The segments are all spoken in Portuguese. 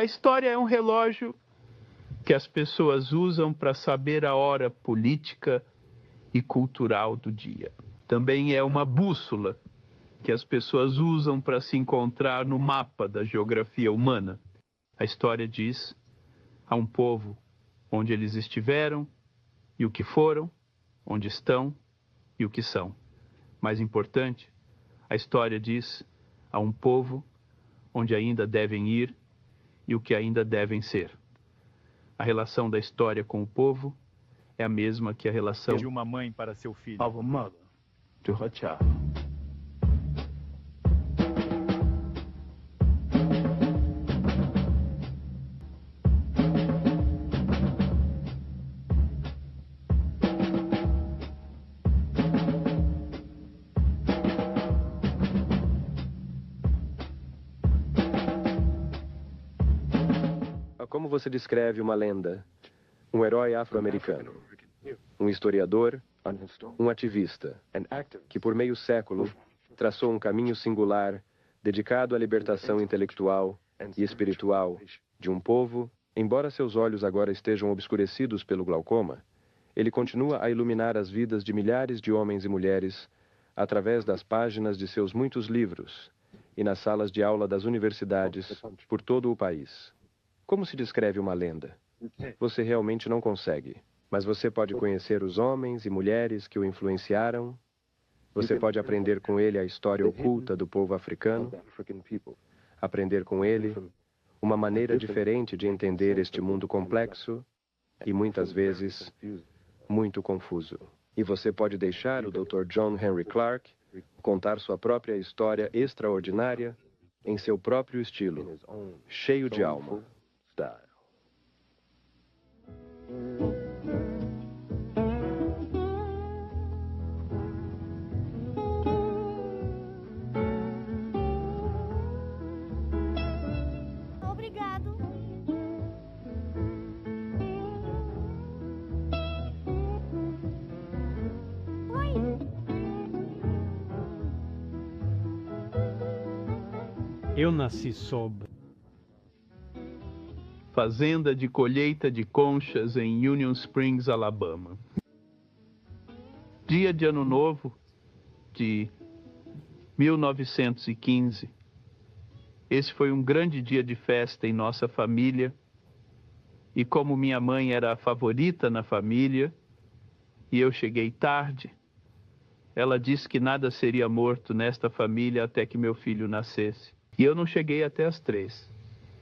A história é um relógio que as pessoas usam para saber a hora política e cultural do dia. Também é uma bússola que as pessoas usam para se encontrar no mapa da geografia humana. A história diz a um povo onde eles estiveram e o que foram, onde estão e o que são. Mais importante, a história diz a um povo onde ainda devem ir e o que ainda devem ser. A relação da história com o povo é a mesma que a relação de uma mãe para seu filho. of a mother to her child. Como você descreve uma lenda? Um herói afro-americano, um historiador, um ativista, que por meio século traçou um caminho singular dedicado à libertação intelectual e espiritual de um povo. Embora seus olhos agora estejam obscurecidos pelo glaucoma, ele continua a iluminar as vidas de milhares de homens e mulheres através das páginas de seus muitos livros e nas salas de aula das universidades por todo o país. Como se descreve uma lenda? Você realmente não consegue, mas você pode conhecer os homens e mulheres que o influenciaram. Você pode aprender com ele a história oculta do povo africano, aprender com ele uma maneira diferente de entender este mundo complexo e muitas vezes muito confuso. E você pode deixar o Dr. John Henry Clarke contar sua própria história extraordinária em seu próprio estilo, cheio de alma. Obrigado. Oi. Eu nasci sobre Fazenda de colheita de conchas em Union Springs, Alabama. Dia de Ano Novo de 1915. Esse foi um grande dia de festa em nossa família. E como minha mãe era a favorita na família, e eu cheguei tarde, ela disse que nada seria morto nesta família até que meu filho nascesse. E eu não cheguei até as 3.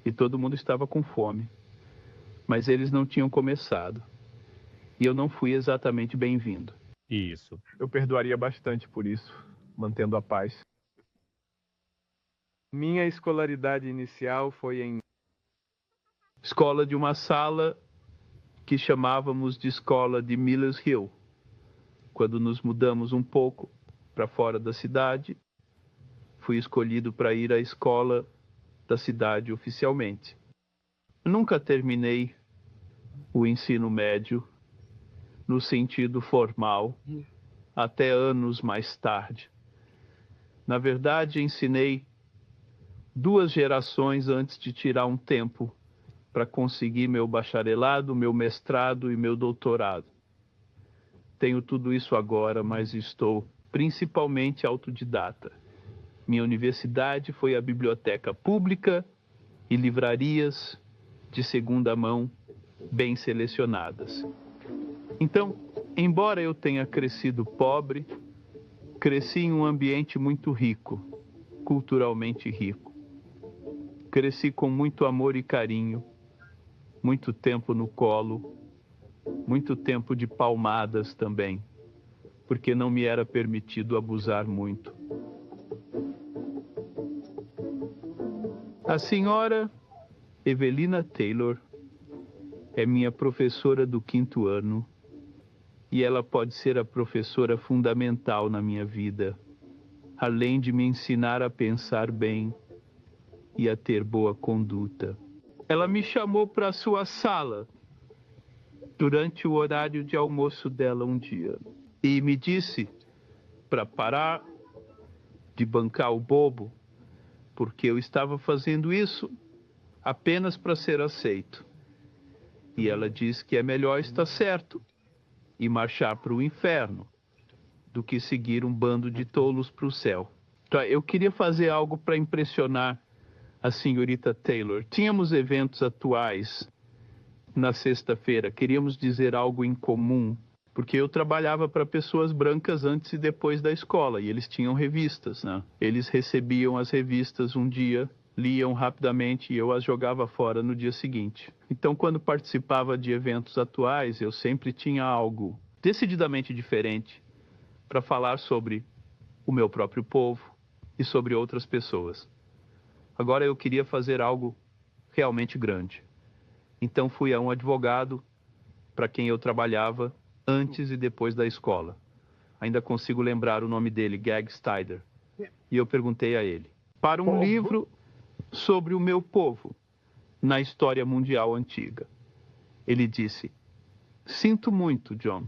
E todo mundo estava com fome. Mas eles não tinham começado. E eu não fui exatamente bem-vindo. Isso. Eu perdoaria bastante por isso, mantendo a paz. Minha escolaridade inicial foi em Escola de uma sala que chamávamos de escola de Millers Hill. Quando nos mudamos um pouco para fora da cidade, fui escolhido para ir à escola da cidade oficialmente. Nunca terminei o ensino médio no sentido formal, até anos mais tarde. Na verdade, ensinei 2 gerações antes de tirar um tempo para conseguir meu bacharelado, meu mestrado e meu doutorado. Tenho tudo isso agora, mas estou principalmente autodidata. Minha universidade foi a biblioteca pública e livrarias de segunda mão bem selecionadas. Então, embora eu tenha crescido pobre, cresci em um ambiente muito rico, culturalmente rico. Cresci com muito amor e carinho, muito tempo no colo, muito tempo de palmadas também, porque não me era permitido abusar muito. A senhora Evelina Taylor é minha professora do 5º ano e ela pode ser a professora fundamental na minha vida, além de me ensinar a pensar bem e a ter boa conduta. Ela me chamou para a sua sala durante o horário de almoço dela um dia e me disse para parar de bancar o bobo, porque eu estava fazendo isso apenas para ser aceito. E ela diz que é melhor estar certo e marchar para o inferno do que seguir um bando de tolos para o céu. Então, eu queria fazer algo para impressionar a senhorita Taylor. Tínhamos eventos atuais na sexta-feira, queríamos dizer algo em comum, porque eu trabalhava para pessoas brancas antes e depois da escola, e eles tinham revistas, né? Eles recebiam as revistas um dia, liam rapidamente e eu as jogava fora no dia seguinte. Então, quando participava de eventos atuais, eu sempre tinha algo decididamente diferente para falar sobre o meu próprio povo e sobre outras pessoas. Agora eu queria fazer algo realmente grande. Então fui a um advogado para quem eu trabalhava antes e depois da escola. Ainda consigo lembrar o nome dele, Gag Stider. E eu perguntei a ele, para um livro sobre o meu povo na história mundial antiga. Ele disse, sinto muito, John.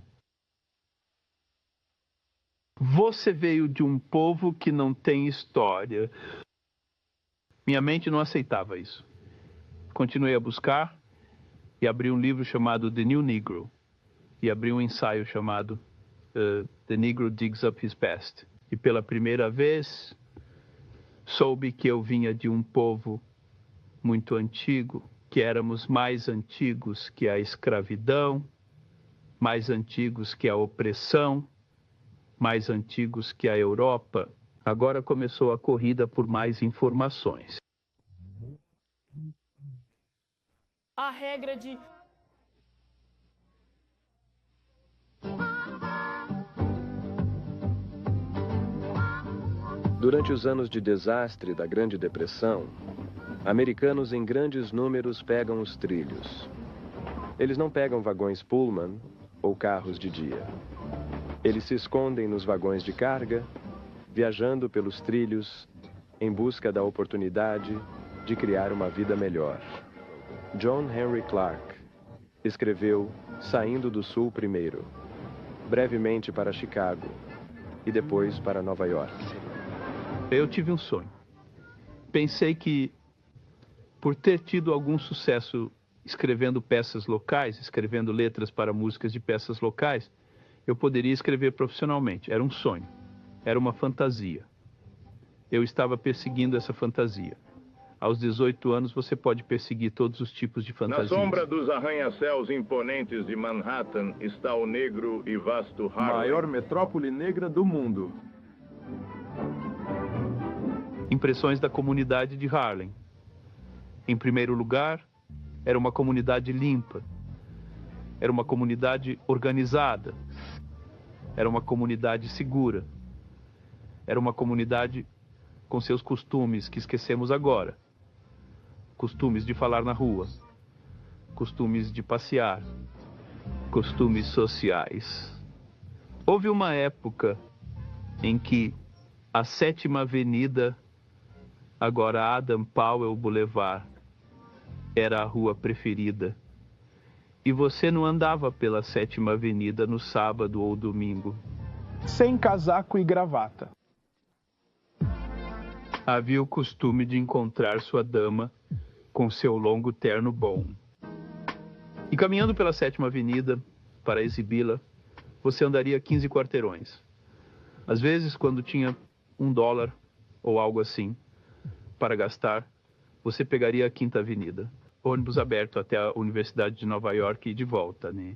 Você veio de um povo que não tem história. Minha mente não aceitava isso. Continuei a buscar e abri um livro chamado The New Negro. E abri um ensaio chamado The Negro Digs Up His Past. E pela primeira vez, soube que eu vinha de um povo muito antigo, que éramos mais antigos que a escravidão, mais antigos que a opressão, mais antigos que a Europa. Agora começou a corrida por mais informações. A regra de... Durante os anos de desastre da Grande Depressão, americanos em grandes números pegam os trilhos. Eles não pegam vagões Pullman ou carros de dia. Eles se escondem nos vagões de carga, viajando pelos trilhos em busca da oportunidade de criar uma vida melhor. John Henry Clark escreveu Saindo do Sul primeiro, brevemente para Chicago e depois para Nova York. Eu tive um sonho. Pensei que, por ter tido algum sucesso escrevendo peças locais, escrevendo letras para músicas de peças locais, eu poderia escrever profissionalmente. Era um sonho, era uma fantasia. Eu estava perseguindo essa fantasia. Aos 18 anos, você pode perseguir todos os tipos de fantasias. Na sombra dos arranha-céus imponentes de Manhattan está o negro e vasto Harlem. Maior metrópole negra do mundo. Impressões da comunidade de Harlem. Em primeiro lugar, era uma comunidade limpa. Era uma comunidade organizada. Era uma comunidade segura. Era uma comunidade com seus costumes que esquecemos agora. Costumes de falar na rua, costumes de passear, costumes sociais. Houve uma época em que a 7ª Avenida, agora Adam Powell Boulevard, era a rua preferida. E você não andava pela 7ª Avenida no sábado ou domingo. Sem casaco e gravata. Havia o costume de encontrar sua dama com seu longo terno bom. E caminhando pela 7ª Avenida para exibi-la, você andaria 15 quarteirões. Às vezes, quando tinha $1 ou algo assim para gastar, você pegaria a 5ª Avenida, ônibus aberto até a Universidade de Nova York e de volta, né?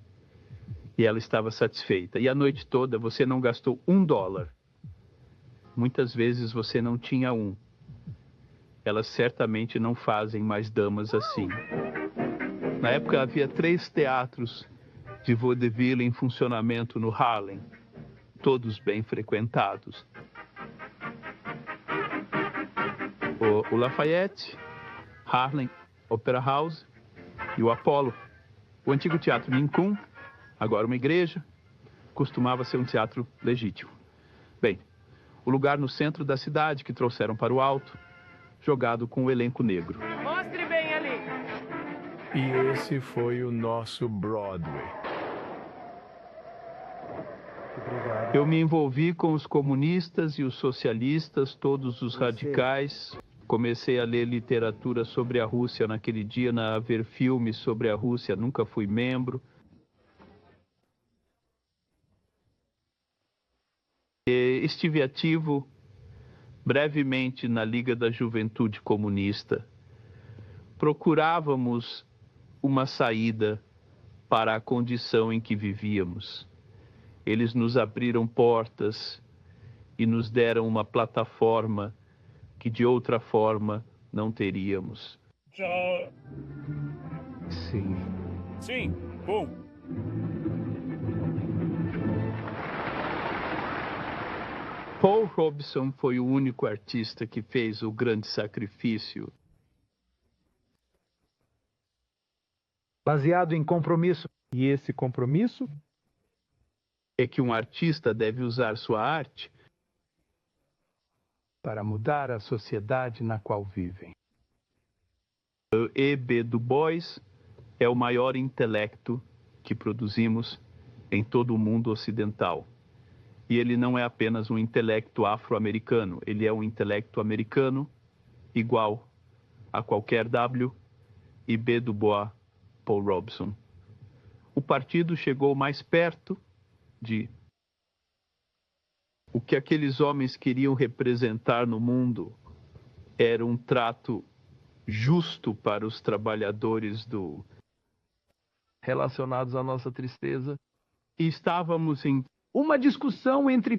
E ela estava satisfeita. E a noite toda você não gastou $1. Muitas vezes você não tinha um. Elas certamente não fazem mais damas assim. Na época havia 3 teatros de vaudeville em funcionamento no Harlem, todos bem frequentados. O Lafayette, Harlem Opera House e o Apollo. O antigo Teatro Lincoln, agora uma igreja, costumava ser um teatro legítimo. Bem, o lugar no centro da cidade que trouxeram para o alto, jogado com o elenco negro. Mostre bem ali. E esse foi o nosso Broadway. Eu me envolvi com os comunistas e os socialistas, todos os radicais, Comecei a ler literatura sobre a Rússia naquele dia, a ver filmes sobre a Rússia, nunca fui membro. Estive ativo brevemente na Liga da Juventude Comunista. Procurávamos uma saída para a condição em que vivíamos. Eles nos abriram portas e nos deram uma plataforma que de outra forma não teríamos. Já. Sim. Sim, bom. Paul Robeson foi o único artista que fez o grande sacrifício. Baseado em compromisso. E esse compromisso É que um artista deve usar sua arte para mudar a sociedade na qual vivem. E.B. Du Bois é o maior intelecto que produzimos em todo o mundo ocidental. E ele não é apenas um intelecto afro-americano, ele é um intelecto americano igual a qualquer W.B. Du Bois, Paul Robeson. O partido chegou mais perto de o que aqueles homens queriam representar no mundo. Era um trato justo para os trabalhadores Relacionados à nossa tristeza. E estávamos em Uma discussão entre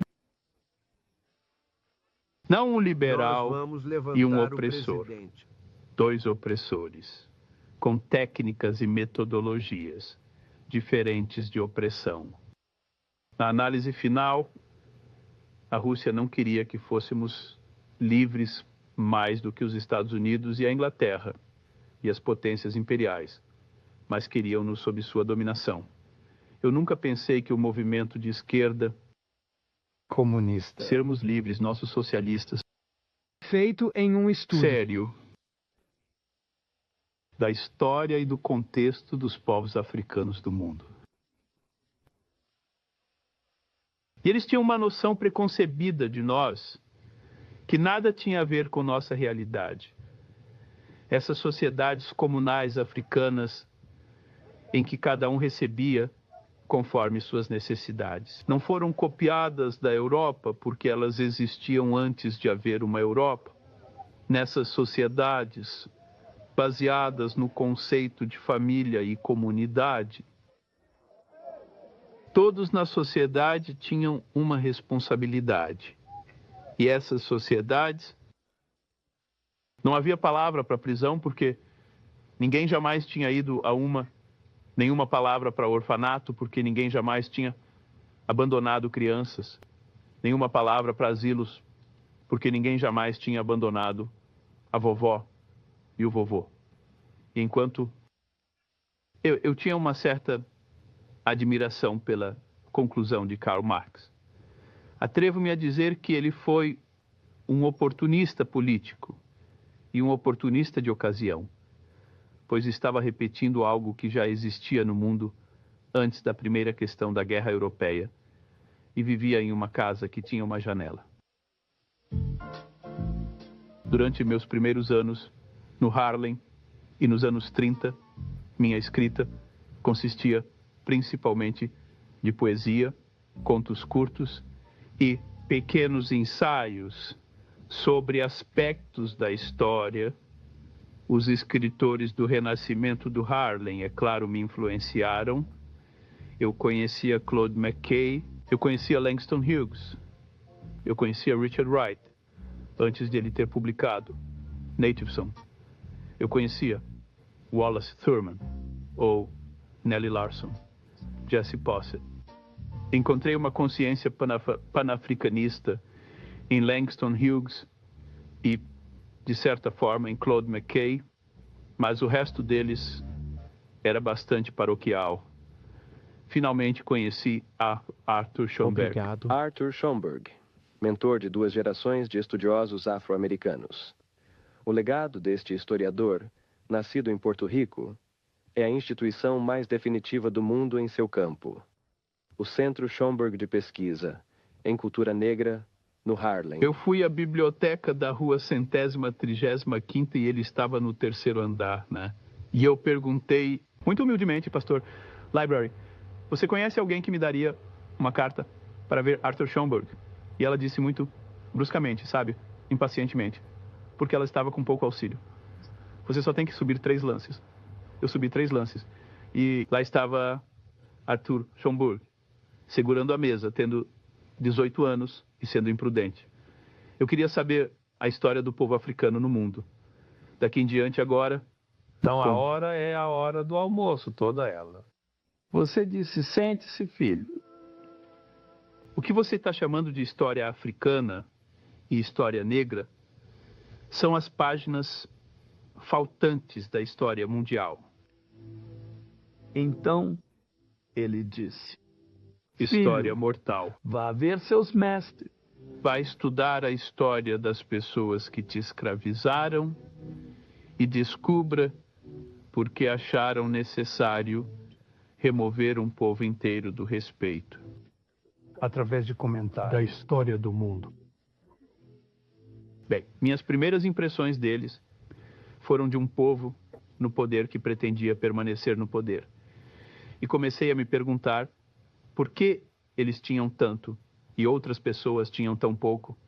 não um liberal Nós vamos levantar e um o opressor. presidente. Dois opressores, com técnicas e metodologias diferentes de opressão. Na análise final, a Rússia não queria que fôssemos livres mais do que os Estados Unidos e a Inglaterra e as potências imperiais, mas queriam-nos sob sua dominação. Eu nunca pensei que o movimento de esquerda, Comunista. sermos livres, nossos socialistas, feito em um estudo sério da história e do contexto dos povos africanos do mundo. E eles tinham uma noção preconcebida de nós que nada tinha a ver com nossa realidade. Essas sociedades comunais africanas em que cada um recebia conforme suas necessidades. Não foram copiadas da Europa porque elas existiam antes de haver uma Europa. Nessas sociedades baseadas no conceito de família e comunidade, todos na sociedade tinham uma responsabilidade. E essas sociedades, não havia palavra para prisão porque ninguém jamais tinha ido a nenhuma palavra para orfanato, porque ninguém jamais tinha abandonado crianças. Nenhuma palavra para asilos, porque ninguém jamais tinha abandonado a vovó e o vovô. E enquanto eu tinha uma certa admiração pela conclusão de Karl Marx, atrevo-me a dizer que ele foi um oportunista político e um oportunista de ocasião, pois estava repetindo algo que já existia no mundo antes da primeira questão da Guerra Europeia e vivia em uma casa que tinha uma janela. Durante meus primeiros anos no Harlem e nos anos 30, minha escrita consistia principalmente de poesia, contos curtos e pequenos ensaios sobre aspectos da história. Os escritores do Renascimento do Harlem, é claro, me influenciaram. Eu conhecia Claude McKay, eu conhecia Langston Hughes, eu conhecia Richard Wright, antes de ele ter publicado Nativism. Eu conhecia Wallace Thurman, ou Nellie Larson, Jesse Posset. Encontrei uma consciência panafricanista em Langston Hughes e, de certa forma, em Claude McKay, mas o resto deles era bastante paroquial. Finalmente conheci Arthur Schomburg. Obrigado. Arthur Schomburg, mentor de 2 gerações de estudiosos afro-americanos. O legado deste historiador, nascido em Porto Rico, é a instituição mais definitiva do mundo em seu campo. O Centro Schomburg de Pesquisa em Cultura Negra no Harlem. Eu fui à biblioteca da rua 135ª e ele estava no 3º andar, né? E eu perguntei, muito humildemente, pastor, library, você conhece alguém que me daria uma carta para ver Arthur Schomburg? E ela disse muito bruscamente, sabe? Impacientemente, porque ela estava com pouco auxílio. Você só tem que subir 3 lances. Eu subi 3 lances. E lá estava Arthur Schomburg, segurando a mesa, tendo 18 anos e sendo imprudente. Eu queria saber a história do povo africano no mundo. Daqui em diante, agora... Então a hora é a hora do almoço, toda ela. Você disse, sente-se, filho. O que você está chamando de história africana e história negra são as páginas faltantes da história mundial. Então, ele disse, História filho, mortal. vá ver seus mestres. Vai estudar a história das pessoas que te escravizaram e descubra por que acharam necessário remover um povo inteiro do respeito. Através de comentários da história do mundo. Bem, minhas primeiras impressões deles foram de um povo no poder que pretendia permanecer no poder. E comecei a me perguntar por que eles tinham tanto e outras pessoas tinham tão pouco,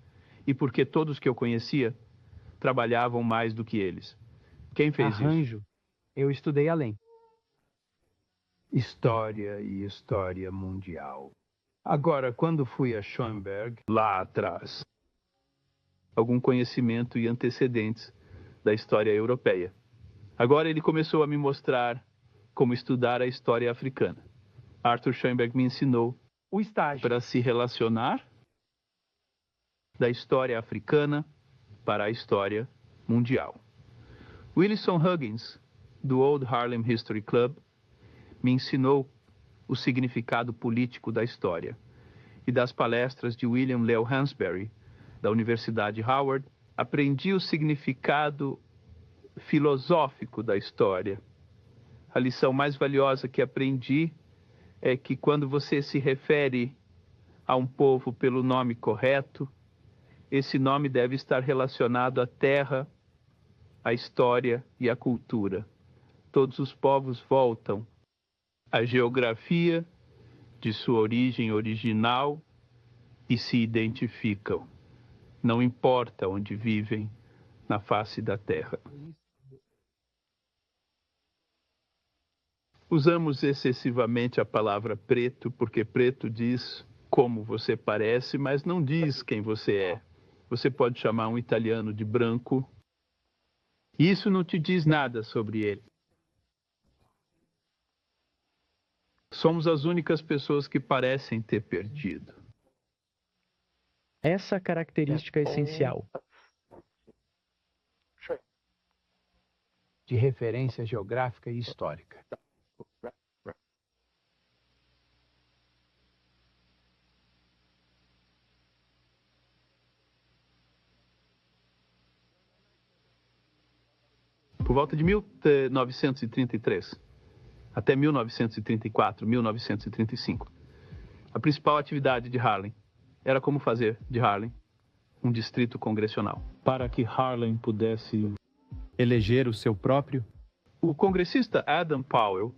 e por que todos que eu conhecia trabalhavam mais do que eles. Quem fez Arranjo. isso? Eu estudei além. História e história mundial. Agora, quando fui a Schoenberg, lá atrás, Algum conhecimento e antecedentes da história europeia. Agora ele começou a me mostrar como estudar a história africana. Arthur Schoenberg me ensinou O estágio. para se relacionar da história africana para a história mundial. Wilson Huggins, do Old Harlem History Club, me ensinou o significado político da história. E das palestras de William Leo Hansberry, da Universidade Howard, aprendi o significado filosófico da história. A lição mais valiosa que aprendi é que quando você se refere a um povo pelo nome correto, esse nome deve estar relacionado à terra, à história e à cultura. Todos os povos voltam à geografia de sua origem original e se identificam. Não importa onde vivem na face da terra. Usamos excessivamente a palavra preto, porque preto diz como você parece, mas não diz quem você é. Você pode chamar um italiano de branco. Isso não te diz nada sobre ele. Somos as únicas pessoas que parecem ter perdido. Essa característica é essencial. de referência geográfica e histórica. Por volta de 1933 até 1934, 1935, a principal atividade de Harlem era como fazer de Harlem um distrito congressional. Para que Harlem pudesse eleger o seu próprio? O congressista Adam Powell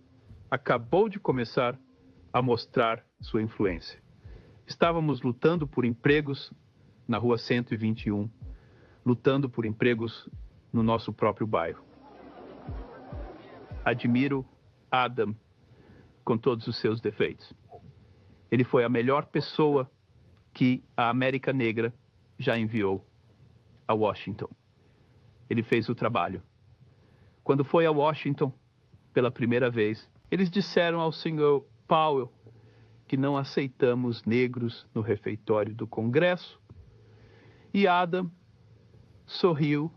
acabou de começar a mostrar sua influência. Estávamos lutando por empregos na Rua 121, lutando por empregos no nosso próprio bairro. Admiro Adam com todos os seus defeitos. Ele foi a melhor pessoa que a América Negra já enviou a Washington. Ele fez o trabalho. Quando foi a Washington, pela primeira vez, eles disseram ao Sr. Powell que não aceitamos negros no refeitório do Congresso. E Adam sorriu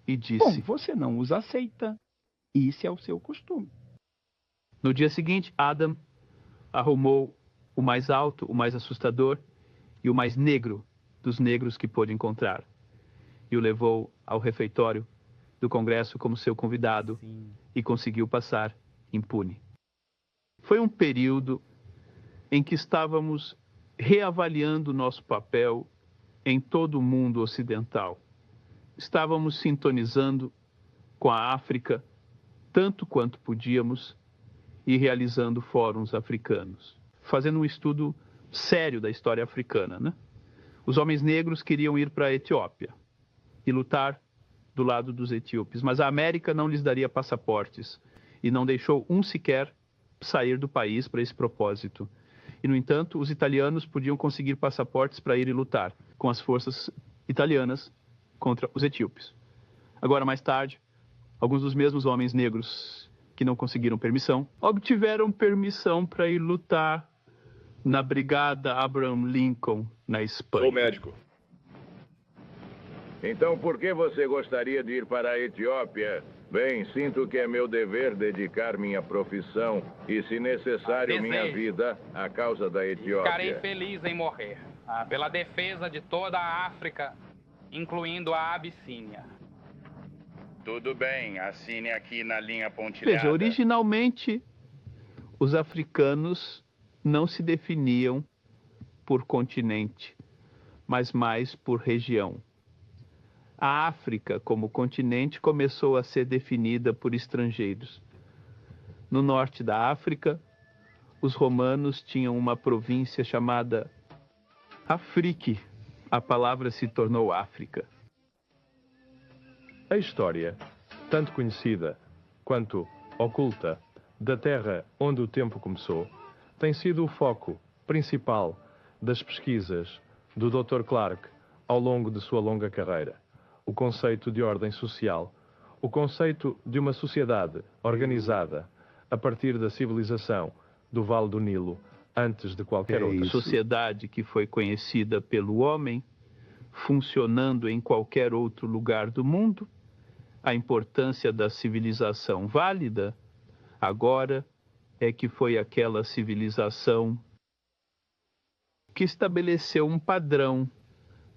e disse: bom, você não os aceita. Isso é o seu costume. No dia seguinte, Adam arrumou o mais alto, o mais assustador e o mais negro dos negros que pôde encontrar. E o levou ao refeitório do Congresso como seu convidado. Sim. E conseguiu passar impune. Foi um período em que estávamos reavaliando nosso papel em todo o mundo ocidental. Estávamos sintonizando com a África tanto quanto podíamos e realizando fóruns africanos, fazendo um estudo sério da história africana, né? Os homens negros queriam ir para a Etiópia e lutar do lado dos etíopes, mas a América não lhes daria passaportes e não deixou um sequer sair do país para esse propósito. E, no entanto, os italianos podiam conseguir passaportes para ir e lutar com as forças italianas contra os etíopes. Agora, mais tarde, alguns dos mesmos homens negros que não conseguiram permissão, obtiveram permissão para ir lutar na Brigada Abraham Lincoln, na Espanha. Sou médico. Então, por que você gostaria de ir para a Etiópia? Bem, sinto que é meu dever dedicar minha profissão e, se necessário, minha vida à causa da Etiópia. Ficarei feliz em morrer pela defesa de toda a África, incluindo a Abissínia. Tudo bem, assine aqui na linha pontilhada. Veja, originalmente, os africanos não se definiam por continente, mas mais por região. A África, como continente, começou a ser definida por estrangeiros. No norte da África, os romanos tinham uma província chamada Afrique. A palavra se tornou África. A história, tanto conhecida quanto oculta, da terra onde o tempo começou, tem sido o foco principal das pesquisas do Dr. Clarke ao longo de sua longa carreira. O conceito de ordem social, o conceito de uma sociedade organizada a partir da civilização do Vale do Nilo, antes de qualquer outra sociedade que foi conhecida pelo homem, funcionando em qualquer outro lugar do mundo, a importância da civilização válida, agora é que foi aquela civilização que estabeleceu um padrão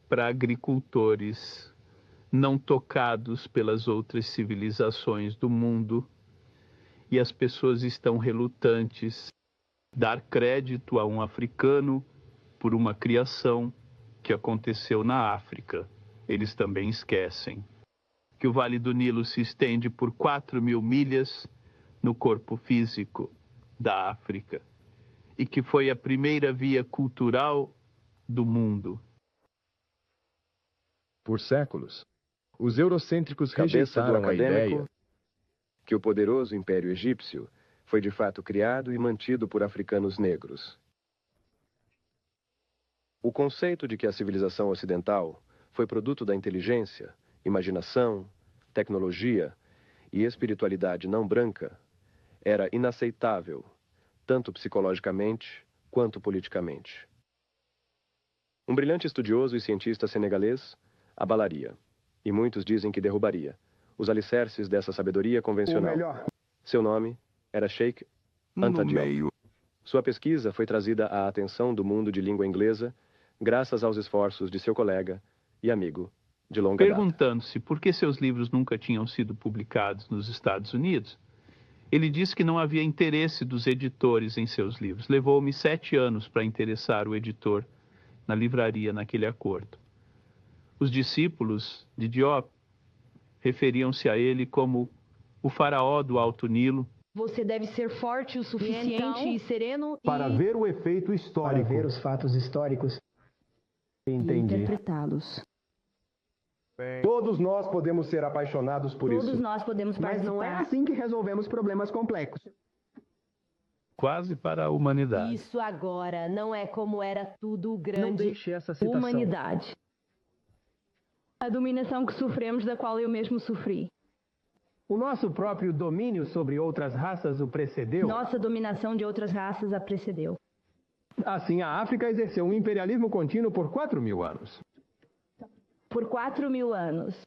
para agricultores não tocados pelas outras civilizações do mundo, e as pessoas estão relutantes dar crédito a um africano por uma criação que aconteceu na África. Eles também esquecem que o Vale do Nilo se estende por 4.000 milhas no corpo físico da África e que foi a primeira via cultural do mundo. Por séculos, os eurocêntricos rejeitaram a ideia que o poderoso Império Egípcio foi de fato criado e mantido por africanos negros. O conceito de que a civilização ocidental foi produto da inteligência, imaginação, tecnologia e espiritualidade não branca era inaceitável, tanto psicologicamente quanto politicamente. Um brilhante estudioso e cientista senegalês abalaria, e muitos dizem que derrubaria, os alicerces dessa sabedoria convencional. Seu nome era Sheikh Anta Diop. Sua pesquisa foi trazida à atenção do mundo de língua inglesa graças aos esforços de seu colega e amigo de longa data. Perguntando-se por que seus livros nunca tinham sido publicados nos Estados Unidos, ele disse que não havia interesse dos editores em seus livros. Levou-me 7 anos para interessar o editor na livraria naquele acordo. Os discípulos de Diop referiam-se a ele como o faraó do Alto Nilo. Você deve ser forte o suficiente e sereno para ver o efeito histórico. Para ver os fatos históricos. Entendi. E interpretá-los. Todos nós podemos ser apaixonados por isso. Todos nós podemos participar. Mas não é assim que resolvemos problemas complexos. Quase para a humanidade. Isso agora não é como era tudo grande. Não deixe essa citação. Humanidade. A dominação que sofremos, da qual eu mesmo sofri. O nosso próprio domínio sobre outras raças o precedeu. Nossa dominação de outras raças a precedeu. Assim, a África exerceu um imperialismo contínuo por 4.000 anos. Por 4.000 anos,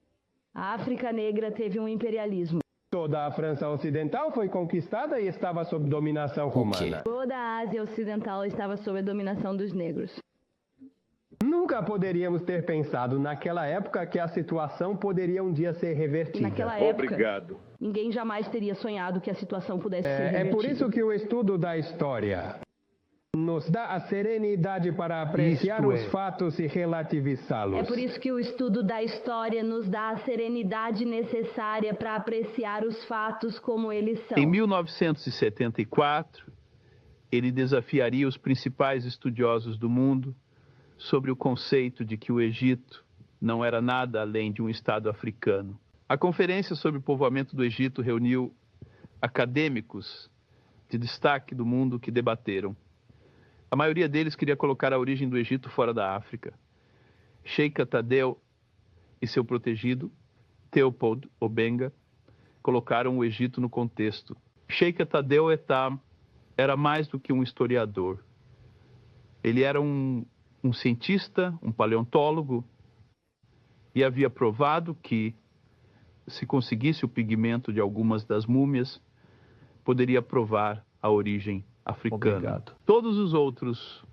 a África Negra teve um imperialismo. Toda a França Ocidental foi conquistada e estava sob dominação romana. Toda a Ásia Ocidental estava sob a dominação dos negros. Nunca poderíamos ter pensado naquela época que a situação poderia um dia ser revertida. Naquela época, ninguém jamais teria sonhado que a situação pudesse ser revertida. É por isso que o estudo da história nos dá a serenidade para apreciar os fatos e relativizá-los. É por isso que o estudo da história nos dá a serenidade necessária para apreciar os fatos como eles são. Em 1974, ele desafiaria os principais estudiosos do mundo sobre o conceito de que o Egito não era nada além de um estado africano. A conferência sobre o povoamento do Egito reuniu acadêmicos de destaque do mundo que debateram. A maioria deles queria colocar a origem do Egito fora da África. Sheikh Tadeu e seu protegido, Theopold Obenga, colocaram o Egito no contexto. Sheikh Tadeu Etam era mais do que um historiador. Ele era um cientista, um paleontólogo, e havia provado que, se conseguisse o pigmento de algumas das múmias, poderia provar a origem africana. Obrigado. Todos os outros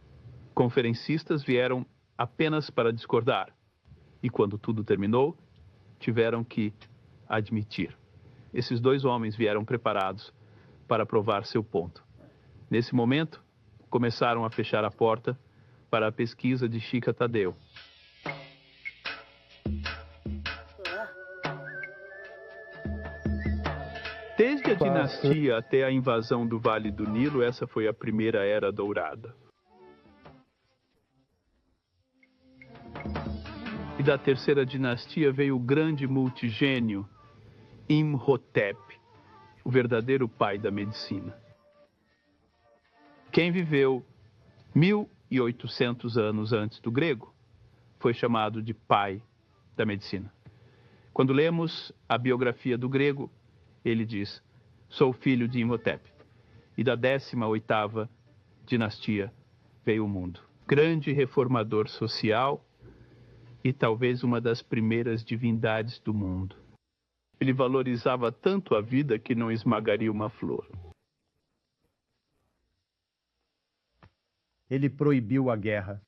conferencistas vieram apenas para discordar. E quando tudo terminou, tiveram que admitir. Esses dois homens vieram preparados para provar seu ponto. Nesse momento, começaram a fechar a porta para a pesquisa de Sheikh Tadeu. Desde a dinastia até a invasão do Vale do Nilo, essa foi a primeira era dourada. E da terceira dinastia veio o grande multigênio Imhotep, o verdadeiro pai da medicina. Quem viveu 1800 anos antes do grego foi chamado de pai da medicina. Quando lemos a biografia do grego, ele diz: sou filho de Imhotep. E da 18ª dinastia veio o mundo. Grande reformador social e talvez uma das primeiras divindades do mundo. Ele valorizava tanto a vida que não esmagaria uma flor. Ele proibiu a guerra.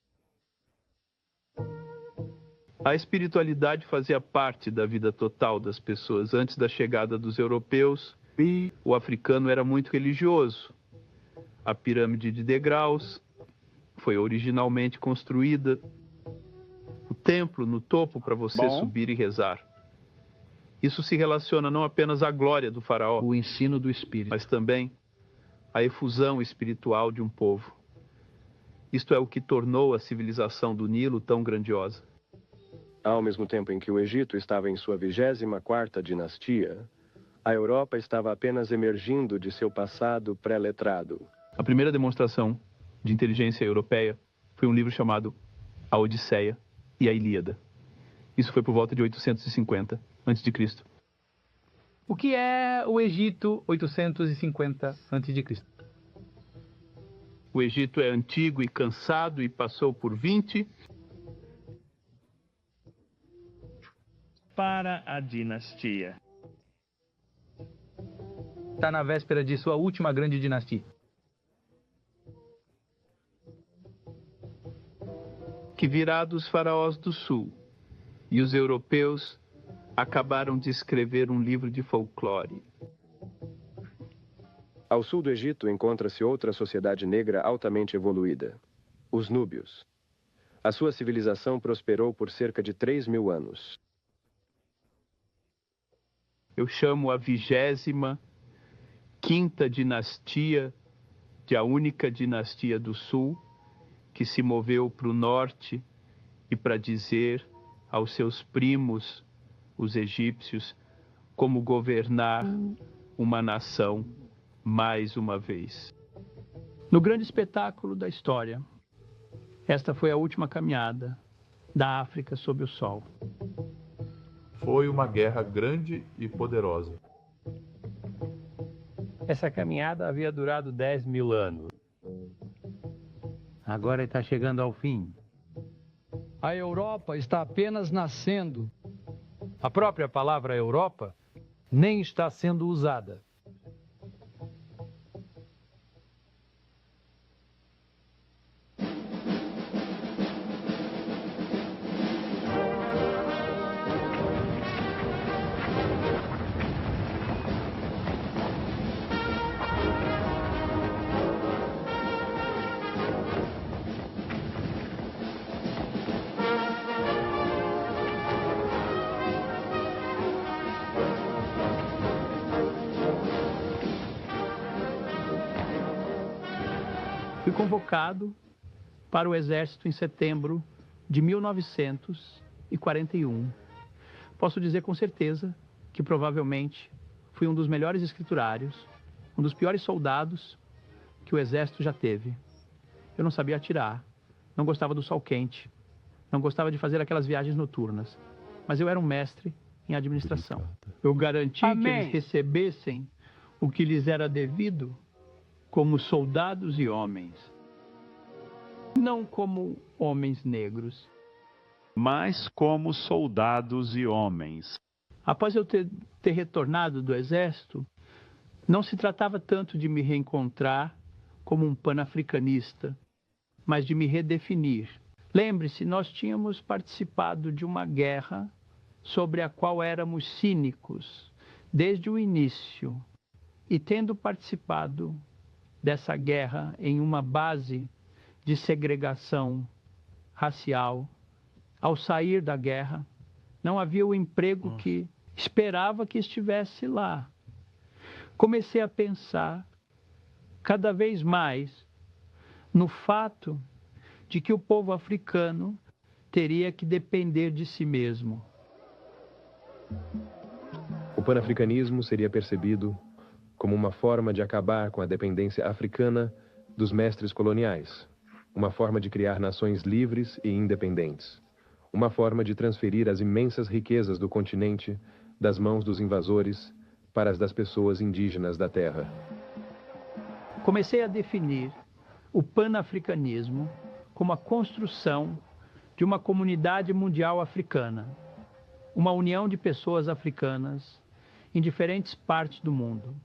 A espiritualidade fazia parte da vida total das pessoas. Antes da chegada dos europeus, o africano era muito religioso. A pirâmide de degraus foi originalmente construída. O templo no topo para você subir e rezar. Isso se relaciona não apenas à glória do faraó, o ensino do espírito, mas também à efusão espiritual de um povo. Isto é o que tornou a civilização do Nilo tão grandiosa. Ao mesmo tempo em que o Egito estava em sua 24ª dinastia, a Europa estava apenas emergindo de seu passado pré-letrado. A primeira demonstração de inteligência europeia foi um livro chamado A Odisseia e a Ilíada. Isso foi por volta de 850 a.C. O que é o Egito 850 a.C.? O Egito é antigo e cansado e passou por 20 para a dinastia. Está na véspera de sua última grande dinastia. Que virá dos faraós do sul. E os europeus acabaram de escrever um livro de folclore. Ao sul do Egito encontra-se outra sociedade negra altamente evoluída, os núbios. A sua civilização prosperou por cerca de 3.000 anos. Eu chamo a 25ª dinastia de a única dinastia do sul que se moveu para o norte e para dizer aos seus primos, os egípcios, como governar uma nação mais uma vez. No grande espetáculo da história, esta foi a última caminhada da África sob o sol. Foi uma guerra grande e poderosa. Essa caminhada havia durado 10.000 anos. Agora está chegando ao fim. A Europa está apenas nascendo. A própria palavra Europa nem está sendo usada. Fui convocado para o Exército em setembro de 1941. Posso dizer com certeza que provavelmente fui um dos melhores escriturários, um dos piores soldados que o Exército já teve. Eu não sabia atirar, não gostava do sol quente, não gostava de fazer aquelas viagens noturnas, mas eu era um mestre em administração. Eu garanti que eles recebessem o que lhes era devido como soldados e homens, não como homens negros, mas como soldados e homens. Após eu ter retornado do exército, não se tratava tanto de me reencontrar como um panafricanista, mas de me redefinir. Lembre-se, nós tínhamos participado de uma guerra sobre a qual éramos cínicos desde o início. E tendo participado dessa guerra em uma base de segregação racial, ao sair da guerra, não havia o emprego que esperava que estivesse lá. Comecei a pensar cada vez mais no fato de que o povo africano teria que depender de si mesmo. O panafricanismo seria percebido como uma forma de acabar com a dependência africana dos mestres coloniais, uma forma de criar nações livres e independentes, uma forma de transferir as imensas riquezas do continente das mãos dos invasores para as das pessoas indígenas da terra. Comecei a definir o panafricanismo como a construção de uma comunidade mundial africana, uma união de pessoas africanas em diferentes partes do mundo.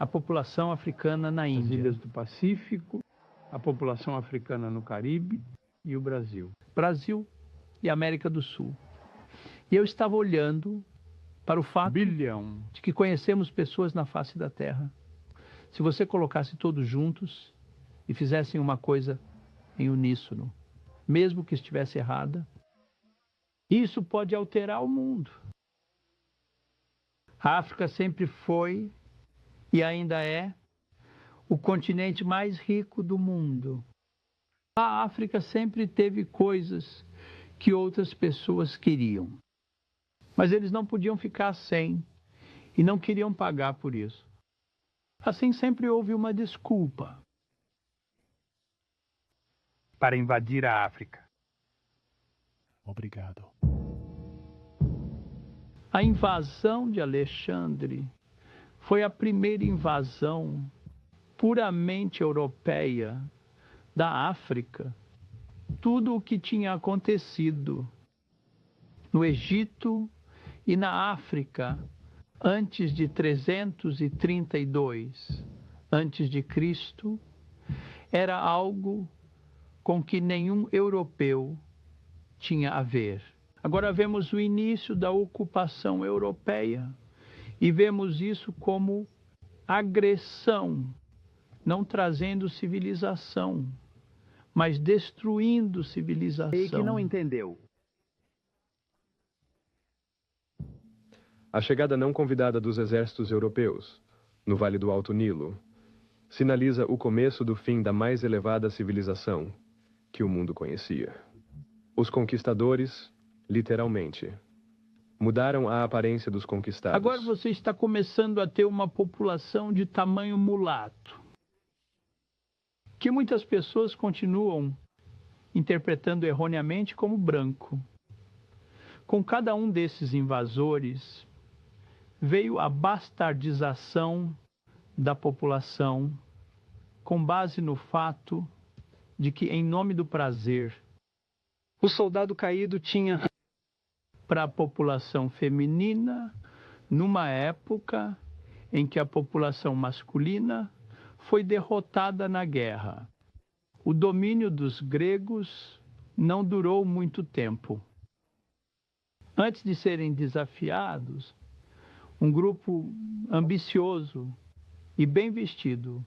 A população africana na Índia, as ilhas do Pacífico, a população africana no Caribe e o Brasil. Brasil e América do Sul. E eu estava olhando para o fato de que conhecemos pessoas na face da Terra. Se você colocasse todos juntos e fizessem uma coisa em uníssono, mesmo que estivesse errada, isso pode alterar o mundo. A África sempre foi e ainda é o continente mais rico do mundo. A África sempre teve coisas que outras pessoas queriam, mas eles não podiam ficar sem e não queriam pagar por isso. Assim sempre houve uma desculpa para invadir a África. Obrigado. A invasão de Alexandre foi a primeira invasão puramente europeia da África. Tudo o que tinha acontecido no Egito e na África antes de 332 antes de Cristo era algo com que nenhum europeu tinha a ver. Agora vemos o início da ocupação europeia e vemos isso como agressão, não trazendo civilização, mas destruindo civilização. E que não entendeu. A chegada não convidada dos exércitos europeus, no Vale do Alto Nilo, sinaliza o começo do fim da mais elevada civilização que o mundo conhecia. Os conquistadores, literalmente, mudaram a aparência dos conquistados. Agora você está começando a ter uma população de tamanho mulato, que muitas pessoas continuam interpretando erroneamente como branco. Com cada um desses invasores, veio a bastardização da população, com base no fato de que, em nome do prazer, o soldado caído tinha para a população feminina, numa época em que a população masculina foi derrotada na guerra. O domínio dos gregos não durou muito tempo. Antes de serem desafiados, um grupo ambicioso e bem vestido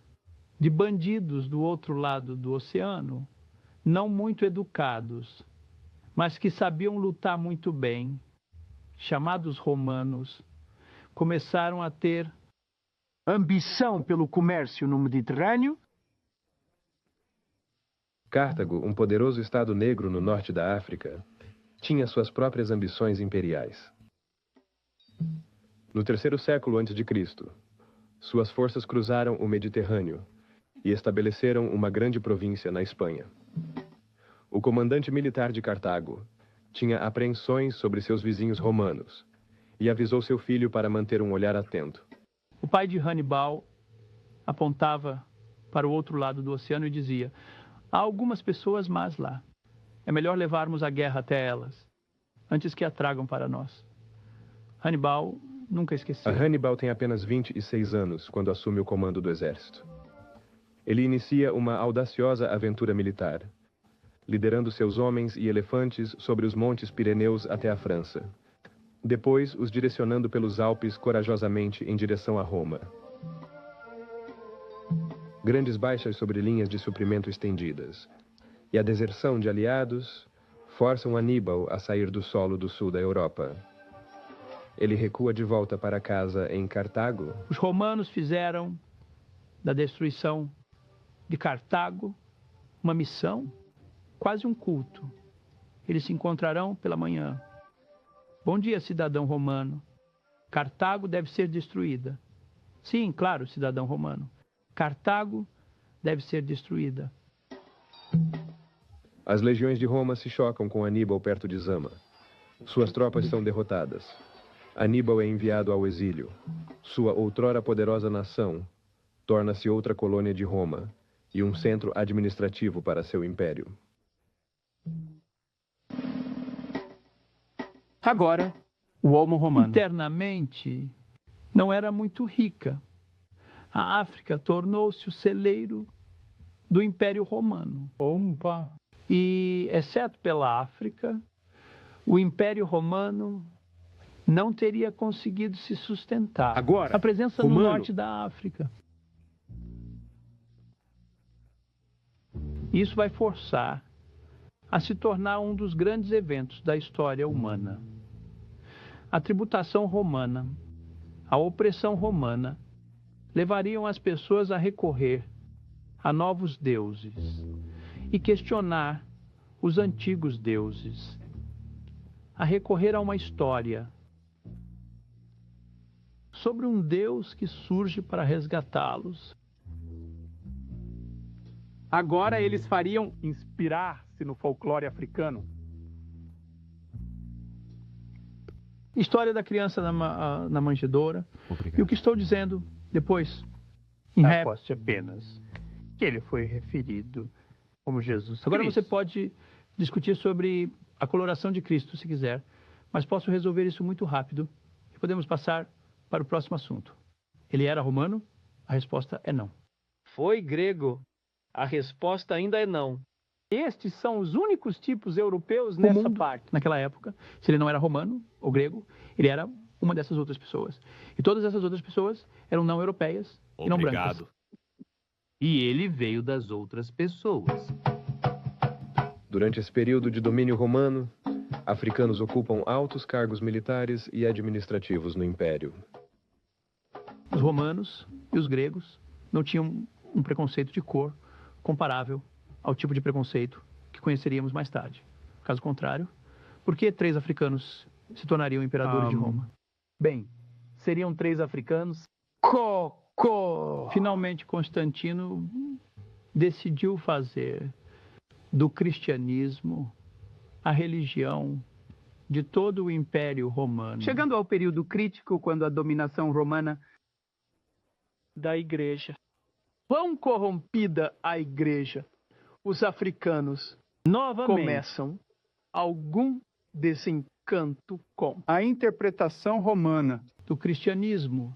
de bandidos do outro lado do oceano, não muito educados, mas que sabiam lutar muito bem, chamados romanos, começaram a ter ambição pelo comércio no Mediterrâneo Cartago, um poderoso estado negro no norte da África, tinha suas próprias ambições imperiais. No terceiro século a.C., suas forças cruzaram o Mediterrâneo e estabeleceram uma grande província na Espanha. O comandante militar de Cartago tinha apreensões sobre seus vizinhos romanos e avisou seu filho para manter um olhar atento. O pai de Hannibal apontava para o outro lado do oceano e dizia: há algumas pessoas más lá. É melhor levarmos a guerra até elas, antes que a tragam para nós. Hannibal nunca esqueceu. Hannibal tem apenas 26 anos quando assume o comando do exército. Ele inicia uma audaciosa aventura militar, liderando seus homens e elefantes sobre os montes Pireneus até a França. Depois, os direcionando pelos Alpes corajosamente em direção a Roma. Grandes baixas sobre linhas de suprimento estendidas e a deserção de aliados forçam Aníbal a sair do solo do sul da Europa. Ele recua de volta para casa em Cartago. Os romanos fizeram da destruição de Cartago uma missão, quase um culto. Eles se encontrarão pela manhã. Bom dia, cidadão romano. Cartago deve ser destruída. Sim, claro, cidadão romano. Cartago deve ser destruída. As legiões de Roma se chocam com Aníbal perto de Zama. Suas tropas são derrotadas. Aníbal é enviado ao exílio. Sua outrora poderosa nação torna-se outra colônia de Roma e um centro administrativo para seu império. Agora, o Homo romano. Internamente, não era muito rica. A África tornou-se o celeiro do Império Romano. Opa! E, exceto pela África, o Império Romano não teria conseguido se sustentar. Agora, a presença no norte da África. Isso vai forçar a se tornar um dos grandes eventos da história humana. A tributação romana, a opressão romana, levariam as pessoas a recorrer a novos deuses e questionar os antigos deuses, a recorrer a uma história sobre um Deus que surge para resgatá-los. Agora eles fariam inspirar-se no folclore africano. História da criança na manjedoura. Obrigado. E o que estou dizendo depois, em Aposte apenas que ele foi referido como Jesus. Agora você pode discutir sobre a coloração de Cristo, se quiser, mas posso resolver isso muito rápido e podemos passar para o próximo assunto. Ele era romano? A resposta é não. Foi grego? A resposta ainda é não. Estes são os únicos tipos europeus nessa parte. Naquela época, se ele não era romano ou grego, ele era uma dessas outras pessoas. E todas essas outras pessoas eram não europeias e não brancas. E ele veio das outras pessoas. Durante esse período de domínio romano, africanos ocupam altos cargos militares e administrativos no Império. Os romanos e os gregos não tinham um preconceito de cor comparável ao tipo de preconceito que conheceríamos mais tarde. Caso contrário, por que 3 africanos se tornariam imperadores de Roma? Bem, seriam 3 africanos. Finalmente, Constantino decidiu fazer do cristianismo a religião de todo o Império Romano. Chegando ao período crítico, quando a dominação romana da Igreja. Quão corrompida a Igreja, os africanos novamente começam algum desencanto com a interpretação romana do cristianismo.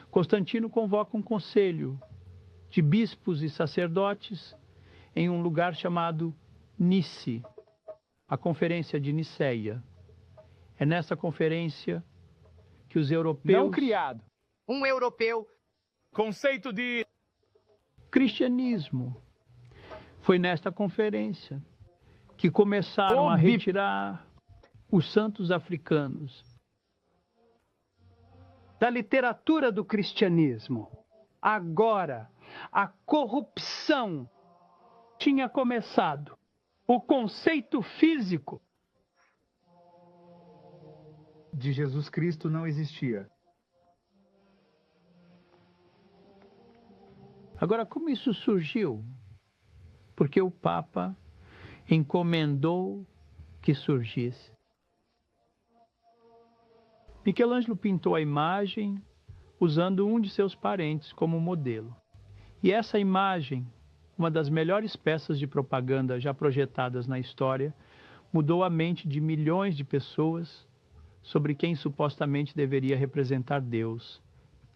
Constantino convoca um conselho de bispos e sacerdotes em um lugar chamado Nice, a Conferência de Niceia. É nessa conferência que os europeus... Não criado. Um europeu. Conceito de... cristianismo. Foi nesta conferência que começaram a retirar os santos africanos da literatura do cristianismo. Agora, a corrupção tinha começado. O conceito físico de Jesus Cristo não existia. Agora, como isso surgiu? Porque o Papa encomendou que surgisse. Michelangelo pintou a imagem usando um de seus parentes como modelo. E essa imagem, uma das melhores peças de propaganda já projetadas na história, mudou a mente de milhões de pessoas sobre quem supostamente deveria representar Deus,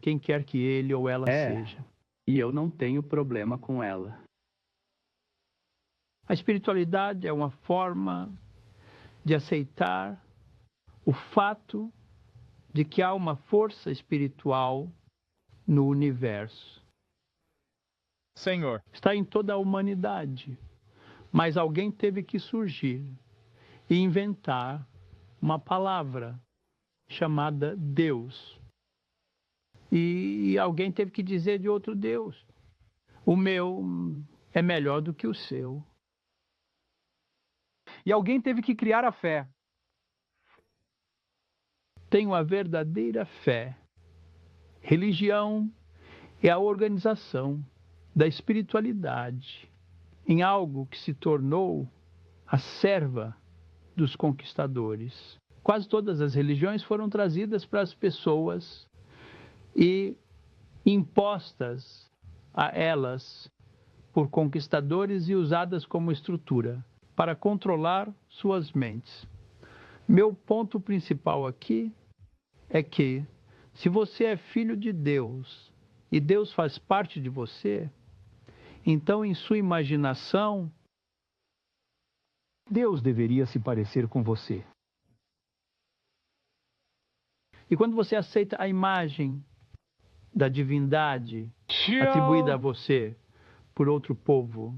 quem quer que ele ou ela seja. E eu não tenho problema com ela. A espiritualidade é uma forma de aceitar o fato de que há uma força espiritual no universo. Senhor. Está em toda a humanidade. Mas alguém teve que surgir e inventar uma palavra chamada Deus. E alguém teve que dizer de outro Deus: o meu é melhor do que o seu. E alguém teve que criar a fé. Tenho a verdadeira fé. Religião é a organização da espiritualidade em algo que se tornou a serva dos conquistadores. Quase todas as religiões foram trazidas para as pessoas e impostas a elas por conquistadores e usadas como estrutura para controlar suas mentes. Meu ponto principal aqui é que, se você é filho de Deus e Deus faz parte de você, então em sua imaginação, Deus deveria se parecer com você. E quando você aceita a imagem da divindade atribuída a você por outro povo,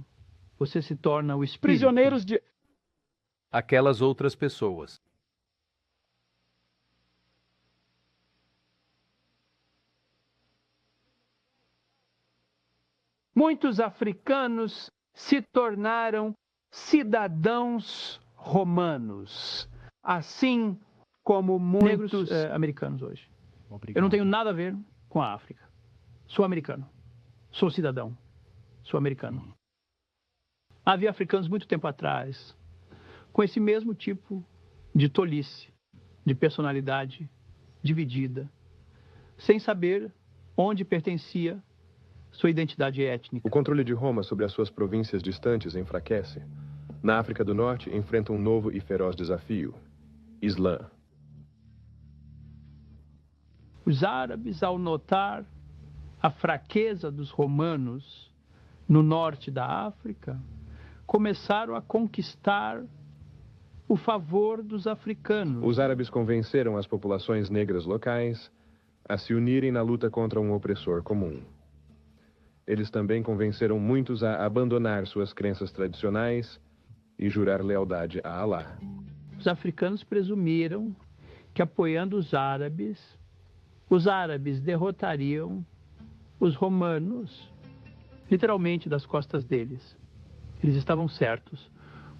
você se torna o espírito. Prisioneiros de aquelas outras pessoas. Muitos africanos se tornaram cidadãos romanos, assim como muitos negros americanos hoje. Obrigado. Eu não tenho nada a ver com a África. Sou americano. Sou cidadão. Sou americano. Havia africanos muito tempo atrás com esse mesmo tipo de tolice, de personalidade dividida, sem saber onde pertencia sua identidade étnica. O controle de Roma sobre as suas províncias distantes enfraquece. Na África do Norte, enfrenta um novo e feroz desafio: Islã. Os árabes, ao notar a fraqueza dos romanos no norte da África, começaram a conquistar o favor dos africanos. Os árabes convenceram as populações negras locais a se unirem na luta contra um opressor comum. Eles também convenceram muitos a abandonar suas crenças tradicionais e jurar lealdade a Alá. Os africanos presumiram que, apoiando os árabes derrotariam os romanos, literalmente das costas deles. Eles estavam certos.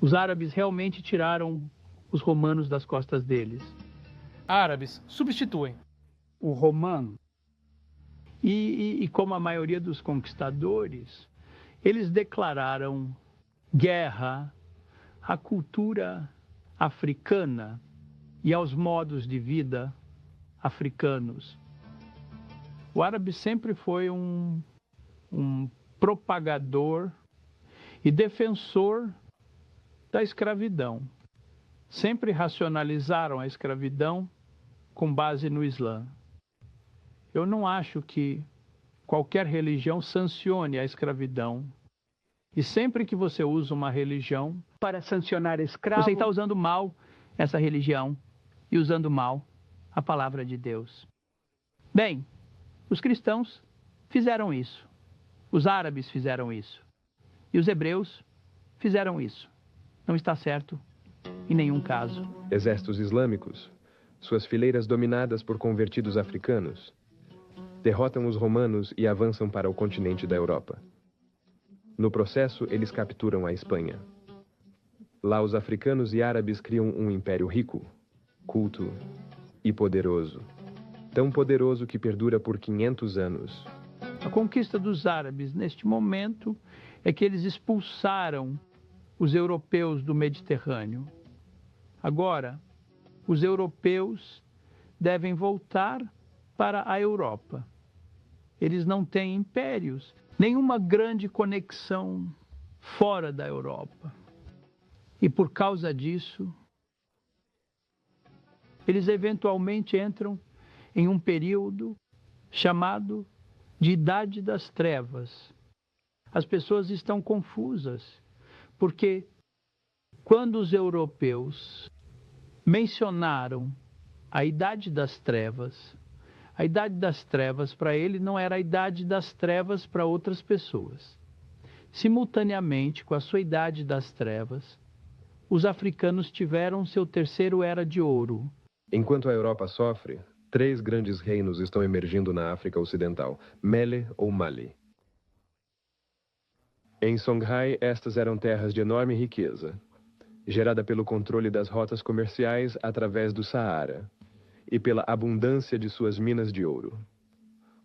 Os árabes realmente tiraram os romanos das costas deles. Árabes substituem o romano. E como a maioria dos conquistadores, eles declararam guerra à cultura africana e aos modos de vida africanos. O árabe sempre foi um propagador e defensor da escravidão. Sempre racionalizaram a escravidão com base no Islã. Eu não acho que qualquer religião sancione a escravidão. E sempre que você usa uma religião para sancionar escravos, você está usando mal essa religião e usando mal a palavra de Deus. Bem, os cristãos fizeram isso. Os árabes fizeram isso. E os hebreus fizeram isso. Não está certo em nenhum caso. Exércitos islâmicos, suas fileiras dominadas por convertidos africanos, derrotam os romanos e avançam para o continente da Europa. No processo, eles capturam a Espanha. Lá, os africanos e árabes criam um império rico, culto e poderoso. Tão poderoso que perdura por 500 anos. A conquista dos árabes, neste momento, é que eles expulsaram os europeus do Mediterrâneo. Agora, os europeus devem voltar para a Europa. Eles não têm impérios, nenhuma grande conexão fora da Europa. E por causa disso, eles eventualmente entram em um período chamado de Idade das Trevas. As pessoas estão confusas, porque quando os europeus mencionaram a Idade das Trevas, a Idade das Trevas para ele não era a Idade das Trevas para outras pessoas. Simultaneamente com a sua Idade das Trevas, os africanos tiveram seu terceiro Era de Ouro. Enquanto a Europa sofre, 3 grandes reinos estão emergindo na África Ocidental, Mele ou Mali. Em Songhai, estas eram terras de enorme riqueza, gerada pelo controle das rotas comerciais através do Saara e pela abundância de suas minas de ouro.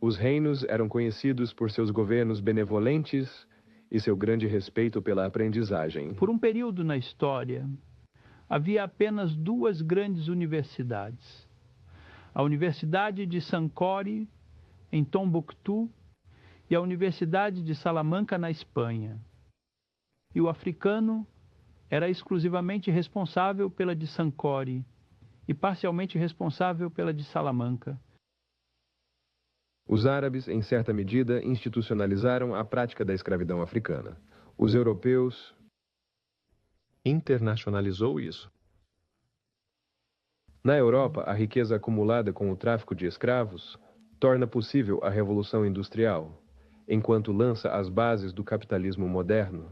Os reinos eram conhecidos por seus governos benevolentes e seu grande respeito pela aprendizagem. Por um período na história, havia apenas 2 grandes universidades. A Universidade de Sankore, em Tombuctu, e a Universidade de Salamanca, na Espanha. E o africano era exclusivamente responsável pela de Sankore e parcialmente responsável pela de Salamanca. Os árabes, em certa medida, institucionalizaram a prática da escravidão africana. Os europeus internacionalizou isso. Na Europa, a riqueza acumulada com o tráfico de escravos torna possível a Revolução Industrial, enquanto lança as bases do capitalismo moderno.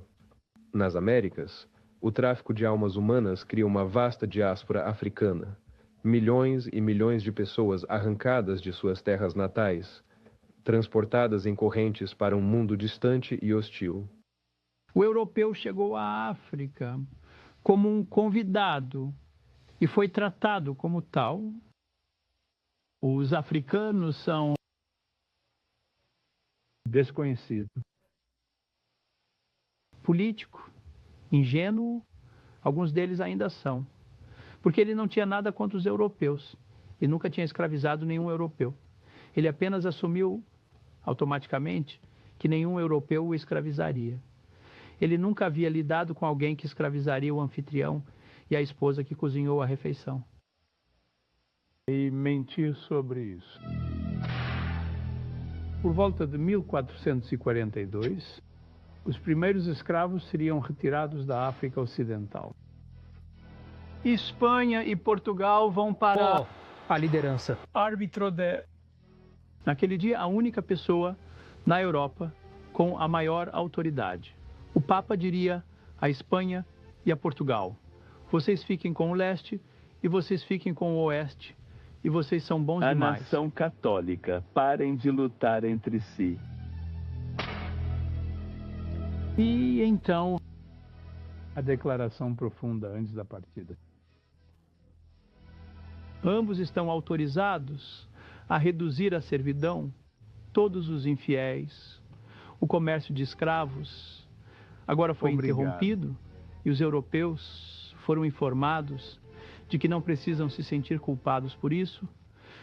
Nas Américas, o tráfico de almas humanas cria uma vasta diáspora africana. Milhões e milhões de pessoas arrancadas de suas terras natais, transportadas em correntes para um mundo distante e hostil. O europeu chegou à África como um convidado e foi tratado como tal. Os africanos são desconhecidos. Político, ingênuo, alguns deles ainda são. Porque ele não tinha nada contra os europeus. Ele nunca tinha escravizado nenhum europeu. Ele apenas assumiu automaticamente que nenhum europeu o escravizaria. Ele nunca havia lidado com alguém que escravizaria o anfitrião e a esposa que cozinhou a refeição. E mentir sobre isso. Por volta de 1442, os primeiros escravos seriam retirados da África Ocidental. Espanha e Portugal vão para a liderança. Árbitro de... Naquele dia, a única pessoa na Europa com a maior autoridade. O Papa diria a Espanha e a Portugal: vocês fiquem com o leste e vocês fiquem com o oeste, e vocês são bons demais. A nação católica, parem de lutar entre si. E então, a declaração profunda antes da partida. Ambos estão autorizados a reduzir a servidão todos os infiéis. O comércio de escravos agora foi interrompido e os europeus foram informados de que não precisam se sentir culpados por isso,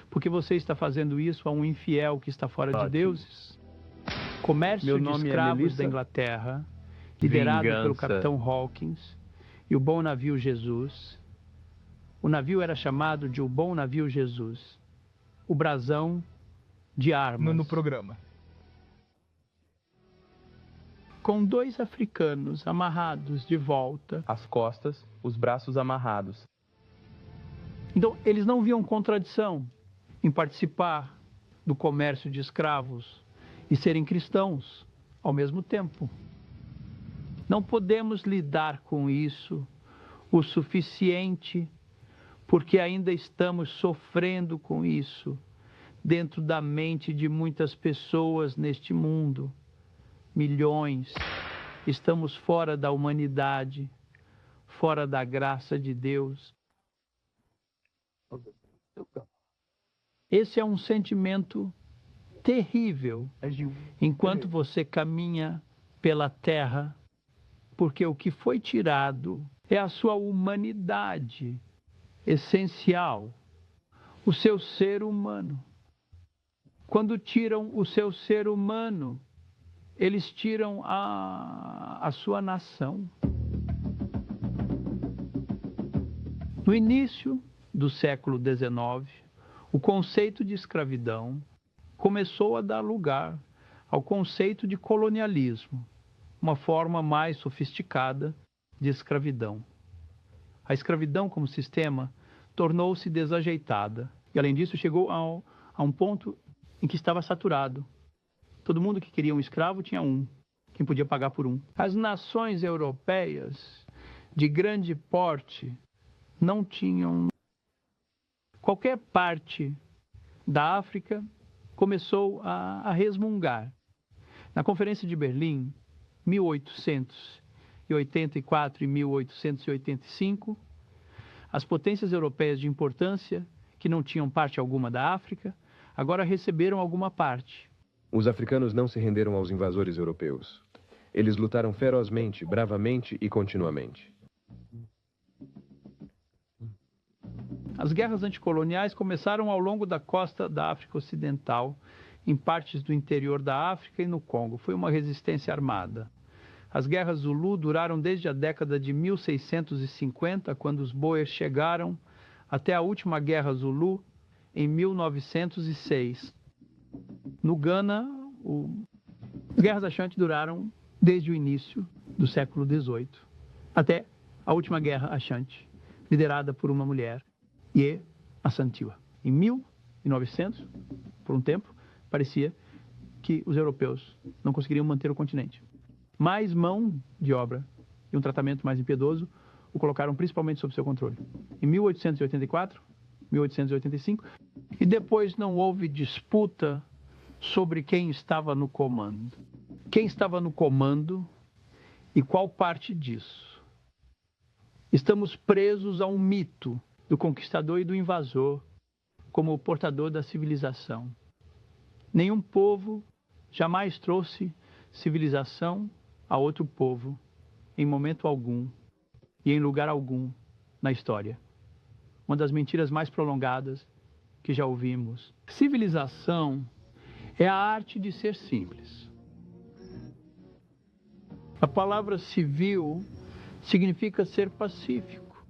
porque você está fazendo isso a um infiel que está fora de deuses. Comércio de escravos da Inglaterra, liderado pelo capitão Hawkins e o bom navio Jesus. O navio era chamado de o Bom Navio Jesus. O brasão de armas. No programa. Com 2 africanos amarrados de volta. As costas, os braços amarrados. Então, eles não viam contradição em participar do comércio de escravos e serem cristãos ao mesmo tempo. Não podemos lidar com isso o suficiente, porque ainda estamos sofrendo com isso dentro da mente de muitas pessoas neste mundo. Milhões estamos fora da humanidade, fora da graça de Deus. Esse é um sentimento terrível enquanto você caminha pela terra, porque o que foi tirado é a sua humanidade essencial, o seu ser humano. Quando tiram o seu ser humano, eles tiram a sua nação. No início do século XIX, o conceito de escravidão começou a dar lugar ao conceito de colonialismo, uma forma mais sofisticada de escravidão. A escravidão como sistema tornou-se desajeitada e, além disso, chegou a um ponto em que estava saturado. Todo mundo que queria um escravo tinha um, quem podia pagar por um. As nações europeias de grande porte não tinham. Qualquer parte da África começou a resmungar. Na Conferência de Berlim, 1884 e 1885, as potências europeias de importância, que não tinham parte alguma da África, agora receberam alguma parte. Os africanos não se renderam aos invasores europeus. Eles lutaram ferozmente, bravamente e continuamente. As guerras anticoloniais começaram ao longo da costa da África Ocidental, em partes do interior da África e no Congo. Foi uma resistência armada. As guerras Zulu duraram desde a década de 1650, quando os Boers chegaram, até a última guerra Zulu, em 1906. No Ghana, as guerras Ashanti duraram desde o início do século XVIII, até a última guerra Ashanti, liderada por uma mulher, Ye Asantewaa. Em 1900, por um tempo, parecia que os europeus não conseguiriam manter o continente. Mais mão de obra e um tratamento mais impiedoso o colocaram principalmente sob seu controle. Em 1884, 1885, e depois não houve disputa sobre quem estava no comando. Quem estava no comando e qual parte disso? Estamos presos a um mito do conquistador e do invasor como o portador da civilização. Nenhum povo jamais trouxe civilização a outro povo, em momento algum e em lugar algum na história. Uma das mentiras mais prolongadas que já ouvimos. Civilização é a arte de ser simples. A palavra civil significa ser pacífico.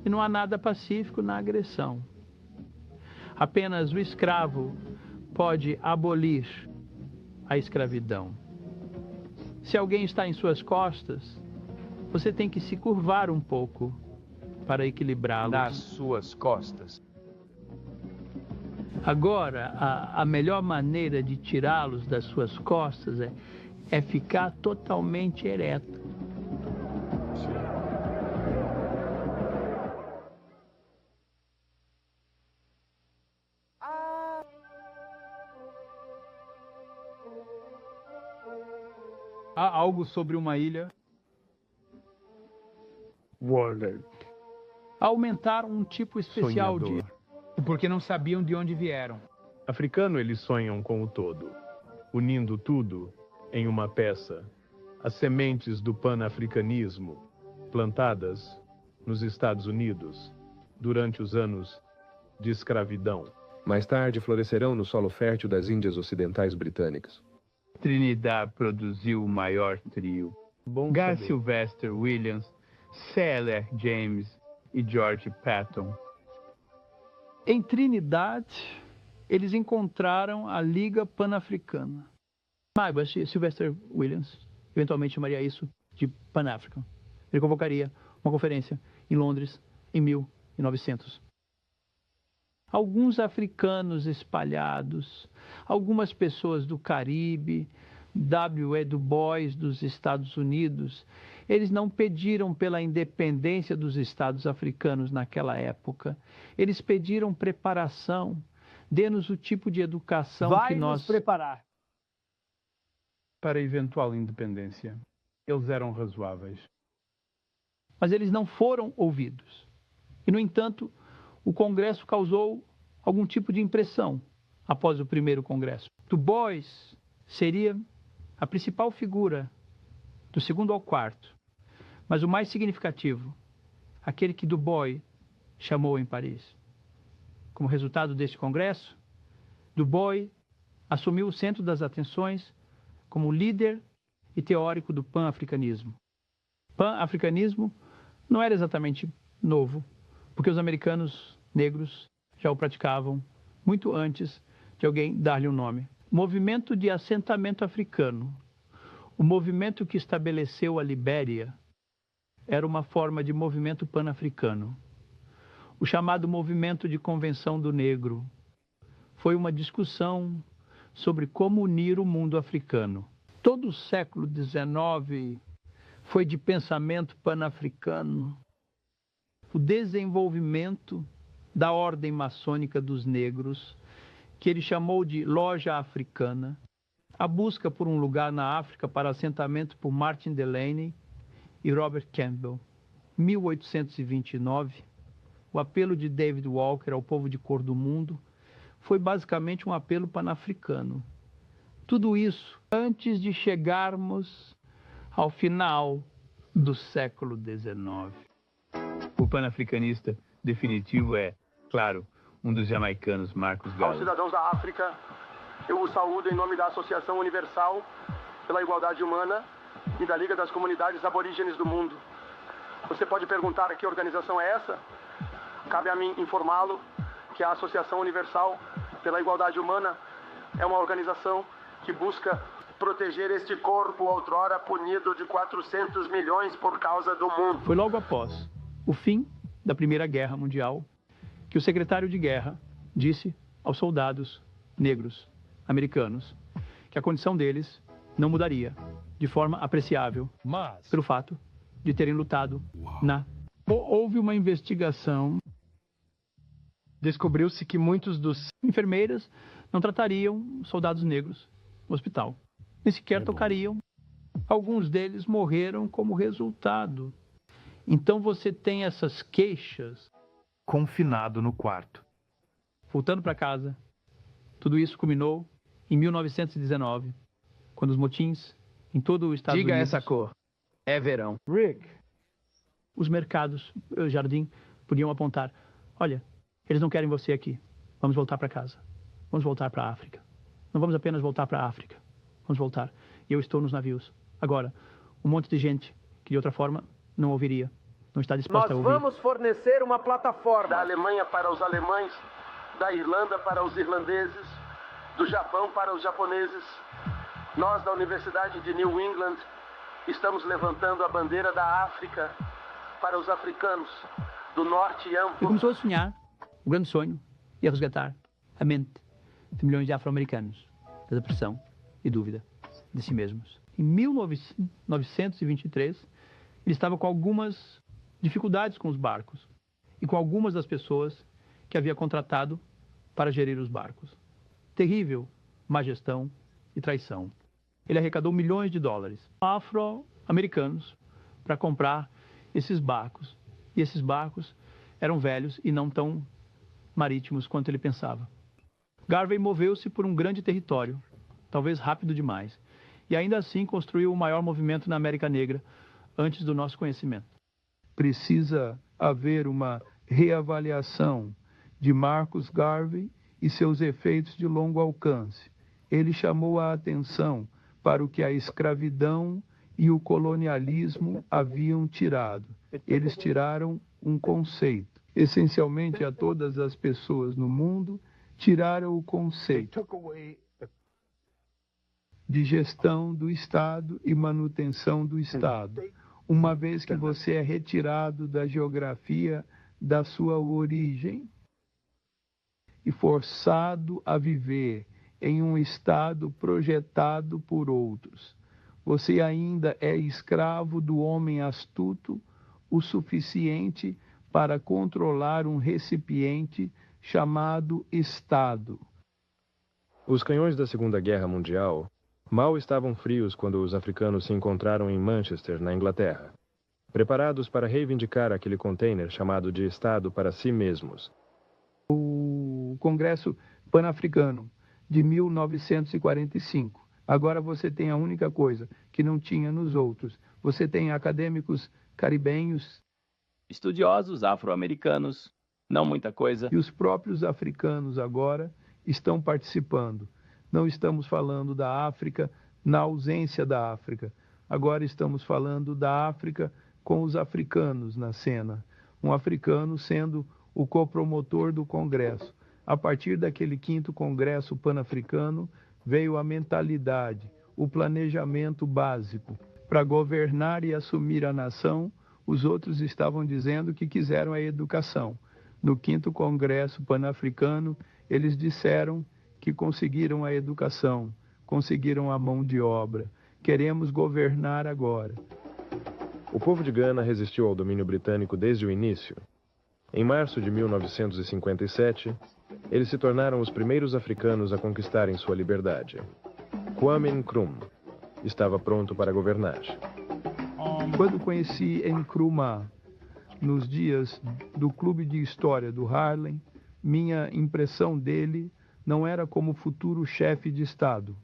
E não há nada pacífico na agressão. Apenas o escravo pode abolir a escravidão. Se alguém está em suas costas, você tem que se curvar um pouco para equilibrá-los. Nas suas costas. Agora, a melhor maneira de tirá-los das suas costas é ficar totalmente ereto. Há algo sobre uma ilha. Warlord. Aumentaram um tipo especial Sonhador. porque não sabiam de onde vieram. Africano, eles sonham com o todo, unindo tudo em uma peça. As sementes do panafricanismo, plantadas nos Estados Unidos durante os anos de escravidão. Mais tarde florescerão no solo fértil das Índias Ocidentais Britânicas. Trinidad produziu o maior trio. Guy Sylvester Williams, Celler James e George Patton. Em Trinidad, eles encontraram a Liga Pan-Africana. Mas Sylvester Williams eventualmente chamaria isso de Pan-African. Ele convocaria uma conferência em Londres em 1900. Alguns africanos espalhados, algumas pessoas do Caribe, W.E. Du Bois dos Estados Unidos, eles não pediram pela independência dos Estados africanos naquela época. Eles pediram preparação, dê-nos o tipo de educação que nós... Vai nos preparar. para a eventual independência. Eles eram razoáveis. Mas eles não foram ouvidos. E, no entanto, o Congresso causou algum tipo de impressão após o primeiro Congresso. Du Bois seria a principal figura do segundo ao quarto, mas o mais significativo, aquele que Du Bois chamou em Paris. Como resultado deste congresso, Du Bois assumiu o centro das atenções como líder e teórico do pan-africanismo. Pan-africanismo não era exatamente novo, porque os americanos negros já o praticavam muito antes de alguém dar-lhe um nome. Movimento de assentamento africano. O movimento que estabeleceu a Libéria era uma forma de movimento pan-africano. O chamado movimento de Convenção do Negro foi uma discussão sobre como unir o mundo africano. Todo o século XIX foi de pensamento pan-africano. O desenvolvimento da ordem maçônica dos negros, que ele chamou de Loja Africana, a busca por um lugar na África para assentamento por Martin Delany e Robert Campbell. 1829, o apelo de David Walker ao povo de cor do mundo foi basicamente um apelo panafricano. Tudo isso antes de chegarmos ao final do século XIX. O panafricanista definitivo é, claro, um dos jamaicanos, Marcus Garvey. Aos cidadãos da África, eu os saúdo em nome da Associação Universal pela Igualdade Humana e da Liga das Comunidades Aborígenes do Mundo. Você pode perguntar que organização é essa? Cabe a mim informá-lo que a Associação Universal pela Igualdade Humana é uma organização que busca proteger este corpo outrora punido de 400 milhões por causa do mundo. Foi logo após o fim da Primeira Guerra Mundial que o secretário de guerra disse aos soldados negros americanos que a condição deles não mudaria de forma apreciável, mas pelo fato de terem lutado na... Houve uma investigação. Descobriu-se que muitos dos enfermeiras não tratariam soldados negros no hospital, nem sequer tocariam. Alguns deles morreram como resultado. Então você tem essas queixas. Confinado no quarto. Voltando para casa, tudo isso culminou em 1919, quando os motins em todo o Estados Unidos... Diga essa cor. É verão. Rick. Os mercados, o jardim, podiam apontar: olha, eles não querem você aqui. Vamos voltar para casa. Vamos voltar para a África. Não vamos apenas voltar para a África. Vamos voltar. E eu estou nos navios. Agora, um monte de gente que de outra forma não ouviria. Não está disposta a ouvir. Nós vamos fornecer uma plataforma. Da Alemanha para os alemães, da Irlanda para os irlandeses, do Japão para os japoneses. Nós, da Universidade de New England, estamos levantando a bandeira da África para os africanos do norte e amplo. E começou a sonhar o grande sonho e a resgatar a mente de milhões de afro-americanos da depressão e dúvida de si mesmos. Em 1923, ele estava com algumas dificuldades com os barcos e com algumas das pessoas que havia contratado para gerir os barcos. Terrível má gestão e traição. Ele arrecadou milhões de dólares afro-americanos para comprar esses barcos. E esses barcos eram velhos e não tão marítimos quanto ele pensava. Garvey moveu-se por um grande território, talvez rápido demais, e ainda assim construiu o maior movimento na América Negra antes do nosso conhecimento. Precisa haver uma reavaliação de Marcus Garvey e seus efeitos de longo alcance. Ele chamou a atenção para o que a escravidão e o colonialismo haviam tirado. Eles tiraram um conceito. Essencialmente, a todas as pessoas no mundo, tiraram o conceito de gestão do Estado e manutenção do Estado. Uma vez que você é retirado da geografia da sua origem e forçado a viver em um Estado projetado por outros, você ainda é escravo do homem astuto o suficiente para controlar um recipiente chamado Estado. Os canhões da Segunda Guerra Mundial Mal estavam frios quando os africanos se encontraram em Manchester, na Inglaterra, preparados para reivindicar aquele container chamado de Estado para si mesmos. O Congresso Pan-Africano de 1945. Agora você tem a única coisa que não tinha nos outros. Você tem acadêmicos caribenhos, estudiosos afro-americanos, não muita coisa. E os próprios africanos agora estão participando. Não estamos falando da África na ausência da África. Agora estamos falando da África com os africanos na cena. Um africano sendo o copromotor do Congresso. A partir daquele 5º Congresso Pan-Africano, veio a mentalidade, o planejamento básico. Para governar e assumir a nação, os outros estavam dizendo que quiseram a educação. No 5º Congresso Pan-Africano, eles disseram que conseguiram a educação, conseguiram a mão de obra. Queremos governar agora. O povo de Gana resistiu ao domínio britânico desde o início. Em março de 1957, eles se tornaram os primeiros africanos a conquistarem sua liberdade. Kwame Nkrumah estava pronto para governar. Quando conheci Nkrumah, nos dias do Clube de História do Harlem, minha impressão dele não era como futuro chefe de Estado,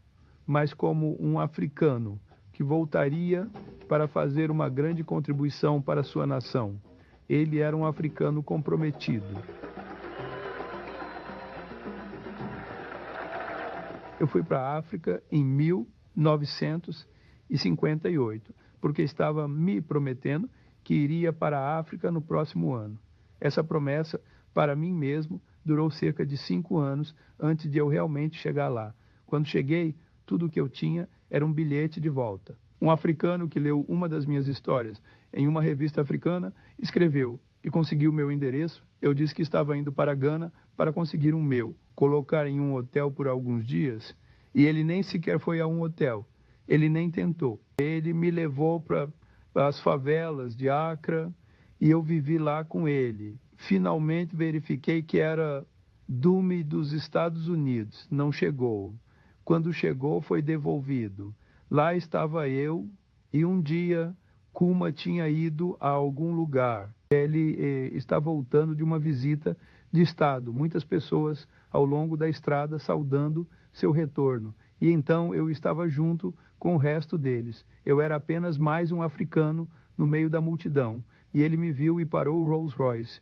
mas como um africano que voltaria para fazer uma grande contribuição para sua nação. Ele era um africano comprometido. Eu fui para a África em 1958, porque estava me prometendo que iria para a África no próximo ano. Essa promessa, para mim mesmo, durou cerca de 5 anos antes de eu realmente chegar lá. Quando cheguei, tudo o que eu tinha era um bilhete de volta. Um africano que leu uma das minhas histórias em uma revista africana escreveu e conseguiu meu endereço. Eu disse que estava indo para Gana para conseguir um meu, colocar em um hotel por alguns dias, e ele nem sequer foi a um hotel. Ele nem tentou. Ele me levou para as favelas de Accra e eu vivi lá com ele. Finalmente verifiquei que era Dume dos Estados Unidos. Não chegou. Quando chegou, foi devolvido. Lá estava eu e um dia Kuma tinha ido a algum lugar. Ele está voltando de uma visita de Estado. Muitas pessoas ao longo da estrada saudando seu retorno. E então eu estava junto com o resto deles. Eu era apenas mais um africano no meio da multidão. E ele me viu e parou o Rolls Royce.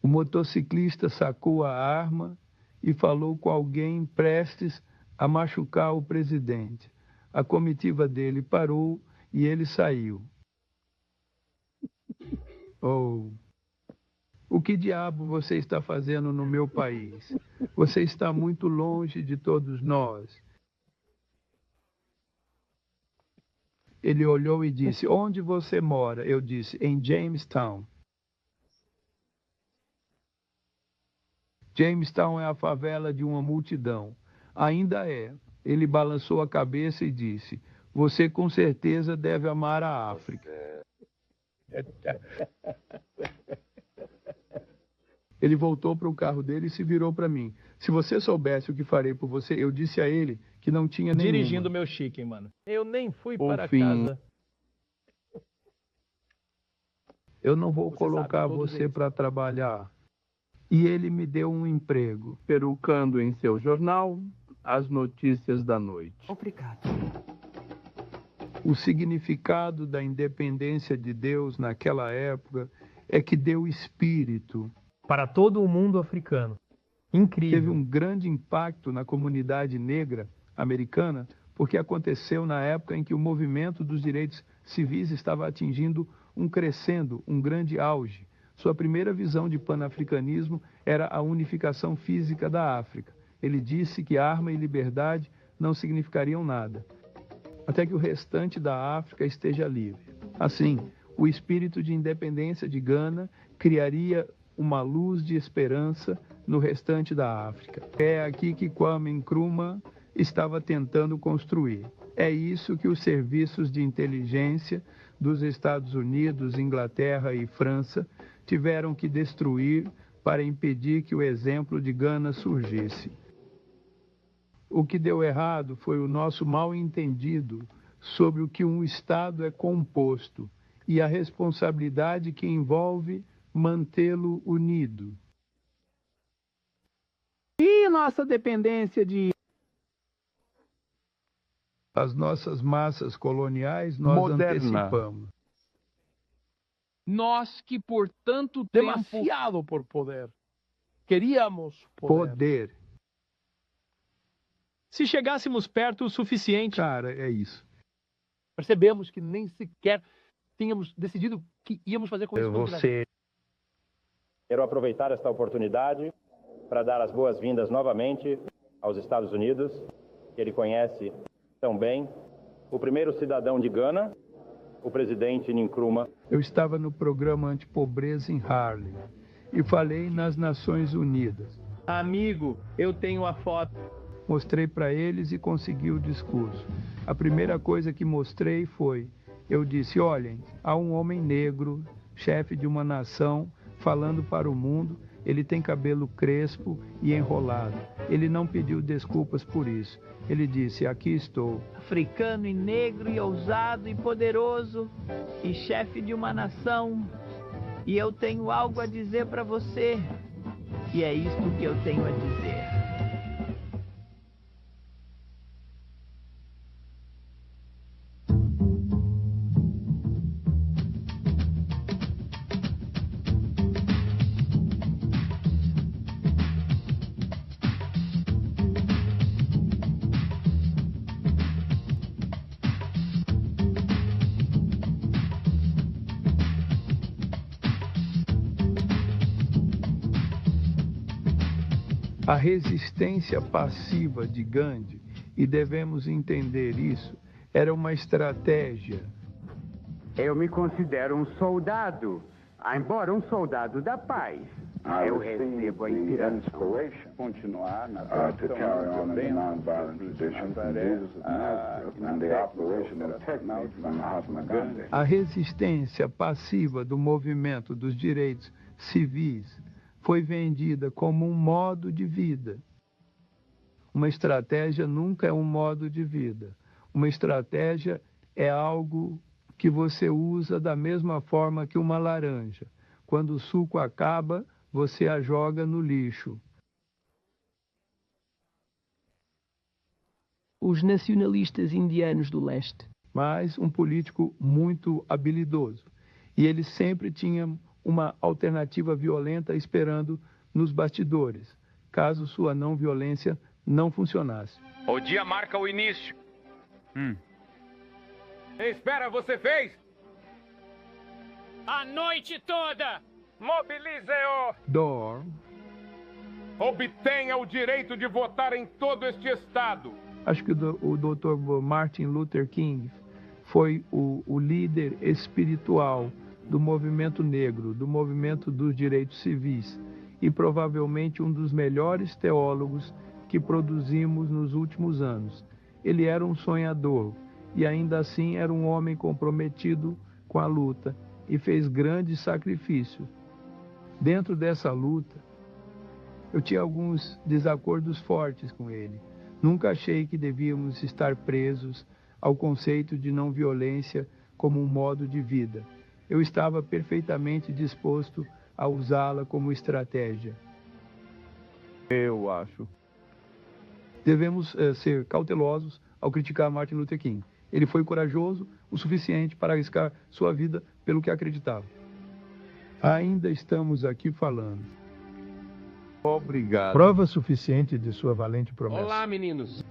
O motociclista sacou a arma e falou com alguém prestes a machucar o presidente. A comitiva dele parou e ele saiu. Oh, o que diabo você está fazendo no meu país? Você está muito longe de todos nós. Ele olhou e disse, onde você mora? Eu disse, em Jamestown. Jamestown é a favela de uma multidão. Ainda é. Ele balançou a cabeça e disse, você com certeza deve amar a África. Ele voltou para o carro dele e se virou para mim. Se você soubesse o que farei por você, eu disse a ele que não tinha nenhuma. Dirigindo meu chique, mano. Eu nem fui para fim, casa. Eu não vou colocar você para trabalhar. E ele me deu um emprego, perucando em seu jornal as notícias da noite. Obrigado. O significado da independência de Deus naquela época é que deu espírito para todo o mundo africano. Incrível. Teve um grande impacto na comunidade negra americana, porque aconteceu na época em que o movimento dos direitos civis estava atingindo um grande auge. Sua primeira visão de panafricanismo era a unificação física da África. Ele disse que arma e liberdade não significariam nada, até que o restante da África esteja livre. Assim, o espírito de independência de Gana criaria uma luz de esperança no restante da África. É aqui que Kwame Nkrumah estava tentando construir. É isso que os serviços de inteligência dos Estados Unidos, Inglaterra e França tiveram que destruir para impedir que o exemplo de Gana surgisse. O que deu errado foi o nosso mal-entendido sobre o que um Estado é composto e a responsabilidade que envolve mantê-lo unido. E nossa dependência de... As nossas massas coloniais nós antecipamos. Nós que por tanto demasiado por poder. Queríamos poder. Se chegássemos perto o suficiente... Cara, é isso. Percebemos que nem sequer tínhamos decidido o que íamos fazer com isso. Quero aproveitar esta oportunidade para dar as boas-vindas novamente aos Estados Unidos, que ele conhece tão bem, o primeiro cidadão de Gana, o presidente Nkrumah. Eu estava no programa antipobreza em Harlem e falei nas Nações Unidas. Amigo, eu tenho a foto. Mostrei para eles e consegui o discurso. A primeira coisa que mostrei foi, eu disse, olhem, há um homem negro, chefe de uma nação, falando para o mundo, ele tem cabelo crespo e enrolado. Ele não pediu desculpas por isso. Ele disse, aqui estou. Africano e negro e ousado e poderoso e chefe de uma nação. E eu tenho algo a dizer para você. E é isto que eu tenho a dizer. A resistência passiva de Gandhi, e devemos entender isso, era uma estratégia. Eu me considero um soldado, embora um soldado da paz. Eu recebo a inspiração continuar na A resistência passiva do movimento dos direitos civis foi vendida como um modo de vida. Uma estratégia nunca é um modo de vida. Uma estratégia é algo que você usa da mesma forma que uma laranja. Quando o suco acaba, você a joga no lixo. Os nacionalistas indianos do leste. Mas um político muito habilidoso. E ele sempre tinha uma alternativa violenta esperando nos bastidores, caso sua não violência não funcionasse. O dia marca o início. Espera, você fez? A noite toda! Mobilize-o! Door. Obtenha o direito de votar em todo este estado. Acho que o Dr. Martin Luther King foi o líder espiritual do movimento negro, do movimento dos direitos civis, e provavelmente um dos melhores teólogos que produzimos nos últimos anos. Ele era um sonhador e ainda assim era um homem comprometido com a luta e fez grandes sacrifícios. Dentro dessa luta, eu tinha alguns desacordos fortes com ele. Nunca achei que devíamos estar presos ao conceito de não violência como um modo de vida. Eu estava perfeitamente disposto a usá-la como estratégia. Eu acho. Devemos ser cautelosos ao criticar Martin Luther King. Ele foi corajoso o suficiente para arriscar sua vida pelo que acreditava. Ainda estamos aqui falando. Obrigado. Prova suficiente de sua valente promessa. Olá, meninos.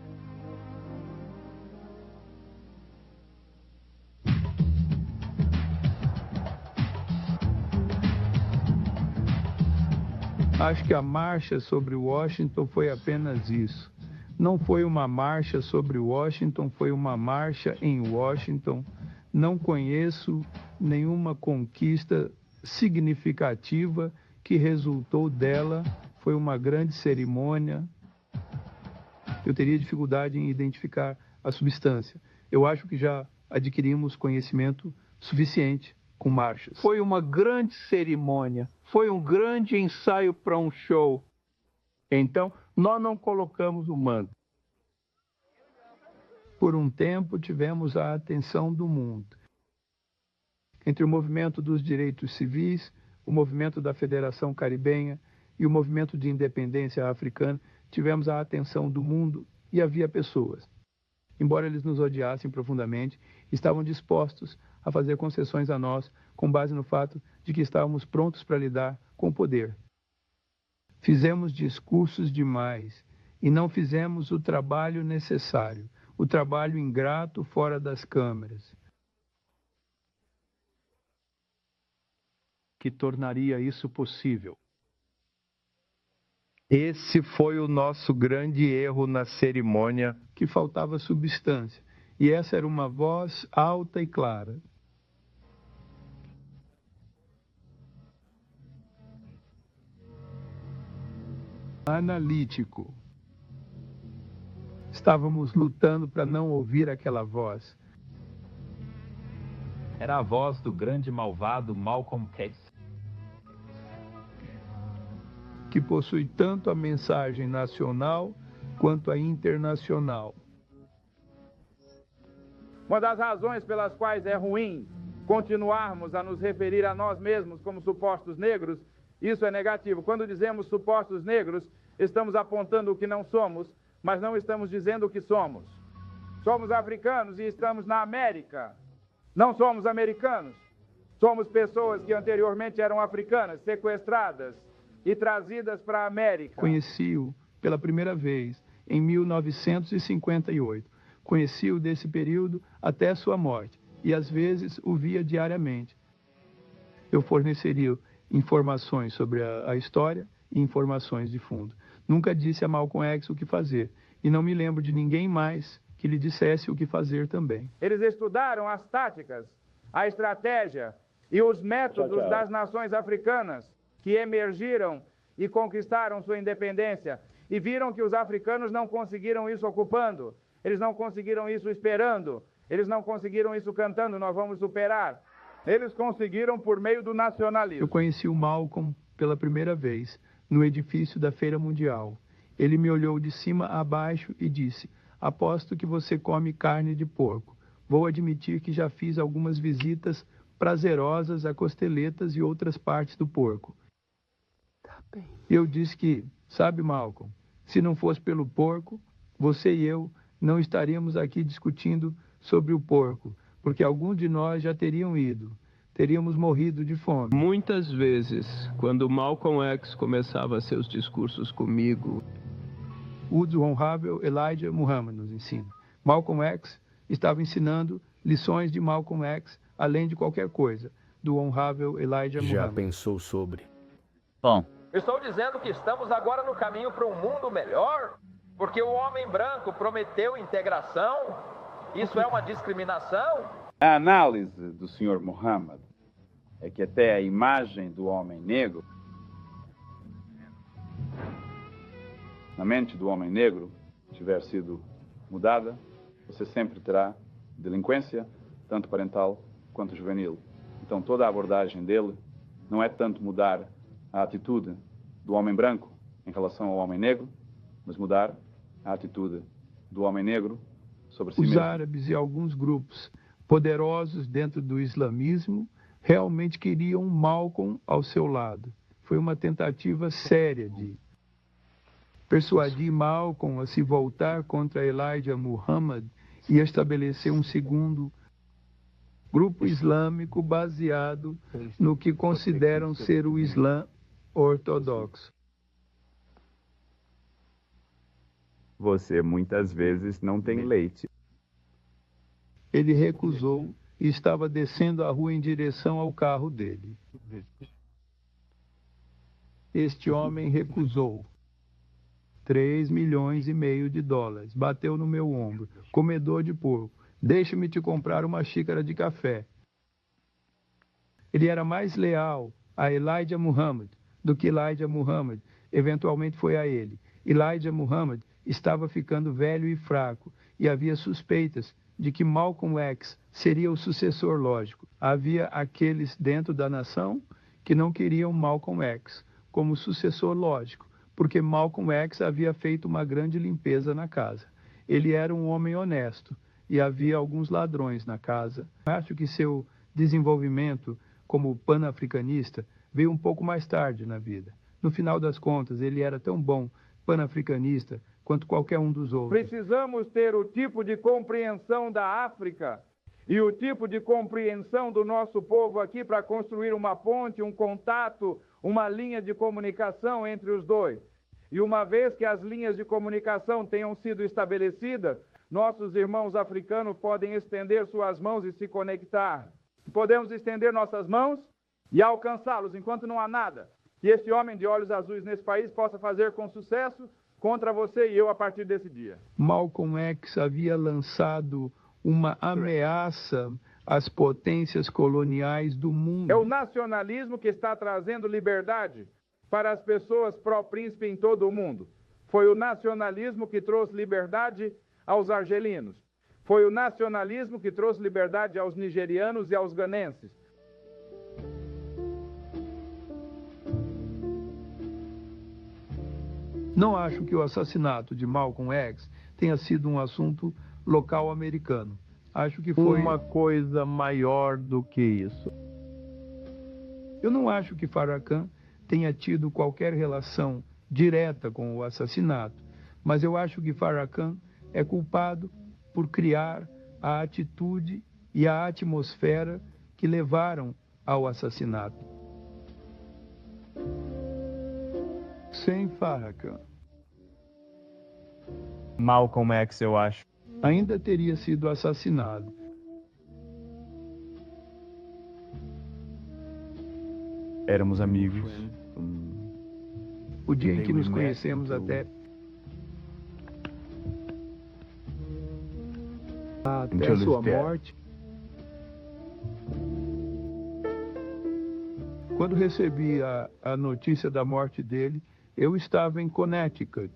Acho que a marcha sobre Washington foi apenas isso. Não foi uma marcha sobre Washington, foi uma marcha em Washington. Não conheço nenhuma conquista significativa que resultou dela. Foi uma grande cerimônia. Eu teria dificuldade em identificar a substância. Eu acho que já adquirimos conhecimento suficiente com marchas. Foi uma grande cerimônia. Foi um grande ensaio para um show. Então, nós não colocamos o manto. por um tempo tivemos a atenção do mundo. Entre o movimento dos direitos civis, o movimento da Federação Caribenha e o movimento de independência africana, tivemos a atenção do mundo e havia pessoas. Embora eles nos odiassem profundamente, estavam dispostos a fazer concessões a nós com base no fato de que estávamos prontos para lidar com o poder. Fizemos discursos demais e não fizemos o trabalho necessário, o trabalho ingrato fora das câmeras, que tornaria isso possível. Esse foi o nosso grande erro na cerimônia. Que faltava substância, e essa era uma voz alta e clara. Analítico. Estávamos lutando para não ouvir aquela voz. Era a voz do grande malvado Malcolm X, que possui tanto a mensagem nacional quanto a internacional. Uma das razões pelas quais é ruim continuarmos a nos referir a nós mesmos como supostos negros, isso é negativo. Quando dizemos supostos negros, estamos apontando o que não somos, mas não estamos dizendo o que somos. Somos africanos e estamos na América. Não somos americanos. Somos pessoas que anteriormente eram africanas, sequestradas e trazidas para a América. Conheci-o pela primeira vez em 1958. Conheci-o desse período até sua morte e às vezes o via diariamente. Eu forneceria informações sobre a história e informações de fundo. Nunca disse a Malcolm X o que fazer e não me lembro de ninguém mais que lhe dissesse o que fazer também. Eles estudaram as táticas, a estratégia e os métodos das nações africanas que emergiram e conquistaram sua independência e viram que os africanos não conseguiram isso ocupando, eles não conseguiram isso esperando, eles não conseguiram isso cantando, nós vamos superar. Eles conseguiram por meio do nacionalismo. Eu conheci o Malcolm pela primeira vez no edifício da Feira Mundial. Ele me olhou de cima a baixo e disse: aposto que você come carne de porco. Vou admitir que já fiz algumas visitas prazerosas a costeletas e outras partes do porco. Eu disse que, sabe, Malcolm, se não fosse pelo porco, você e eu não estaríamos aqui discutindo sobre o porco, porque alguns de nós já teriam ido, teríamos morrido de fome. Muitas vezes, quando Malcolm X começava seus discursos comigo, o honrável Elijah Muhammad nos ensina. Malcolm X estava ensinando lições de Malcolm X, além de qualquer coisa, do honrável Elijah Muhammad. Já pensou sobre? Bom. Estou dizendo que estamos agora no caminho para um mundo melhor, porque o homem branco prometeu integração. Isso é uma discriminação? A análise do Sr. Muhammad é que até a imagem do homem negro, na mente do homem negro, tiver sido mudada, você sempre terá delinquência, tanto parental quanto juvenil. Então toda a abordagem dele não é tanto mudar a atitude do homem branco em relação ao homem negro, mas mudar a atitude do homem negro sobre si mesmo. Os árabes e alguns grupos poderosos dentro do islamismo realmente queriam Malcolm ao seu lado. Foi uma tentativa séria de persuadir Malcolm a se voltar contra Elijah Muhammad e estabelecer um segundo grupo islâmico baseado no que consideram ser o Islã ortodoxo. Você muitas vezes não tem leite. Ele recusou e estava descendo a rua em direção ao carro dele. Este homem recusou. 3,5 milhões de dólares. Bateu no meu ombro. Comedor de porco. Deixe-me te comprar uma xícara de café. Ele era mais leal a Elijah Muhammad do que Elijah Muhammad eventualmente foi a ele. Elijah Muhammad estava ficando velho e fraco e havia suspeitas de que Malcolm X seria o sucessor lógico. Havia aqueles dentro da nação que não queriam Malcolm X como sucessor lógico, porque Malcolm X havia feito uma grande limpeza na casa. Ele era um homem honesto, e havia alguns ladrões na casa. Acho que seu desenvolvimento como panafricanista veio um pouco mais tarde na vida. No final das contas, ele era tão bom panafricanista quanto qualquer um dos outros. Precisamos ter o tipo de compreensão da África e o tipo de compreensão do nosso povo aqui para construir uma ponte, um contato, uma linha de comunicação entre os dois. E uma vez que as linhas de comunicação tenham sido estabelecidas, nossos irmãos africanos podem estender suas mãos e se conectar. Podemos estender nossas mãos e alcançá-los enquanto não há nada que esse homem de olhos azuis nesse país possa fazer com sucesso contra você e eu a partir desse dia. Malcolm X havia lançado uma ameaça às potências coloniais do mundo. É o nacionalismo que está trazendo liberdade para as pessoas pró-príncipe em todo o mundo. Foi o nacionalismo que trouxe liberdade aos argelinos. Foi o nacionalismo que trouxe liberdade aos nigerianos e aos ganenses. Não acho que o assassinato de Malcolm X tenha sido um assunto local americano. Acho que foi uma coisa maior do que isso. Eu não acho que Farrakhan tenha tido qualquer relação direta com o assassinato, mas eu acho que Farrakhan é culpado por criar a atitude e a atmosfera que levaram ao assassinato. Sem Farrakhan, Malcolm X, eu acho, ainda teria sido assassinado. Éramos amigos. O dia em que nos conhecemos até a sua morte. Quando recebi a notícia da morte dele, eu estava em Connecticut.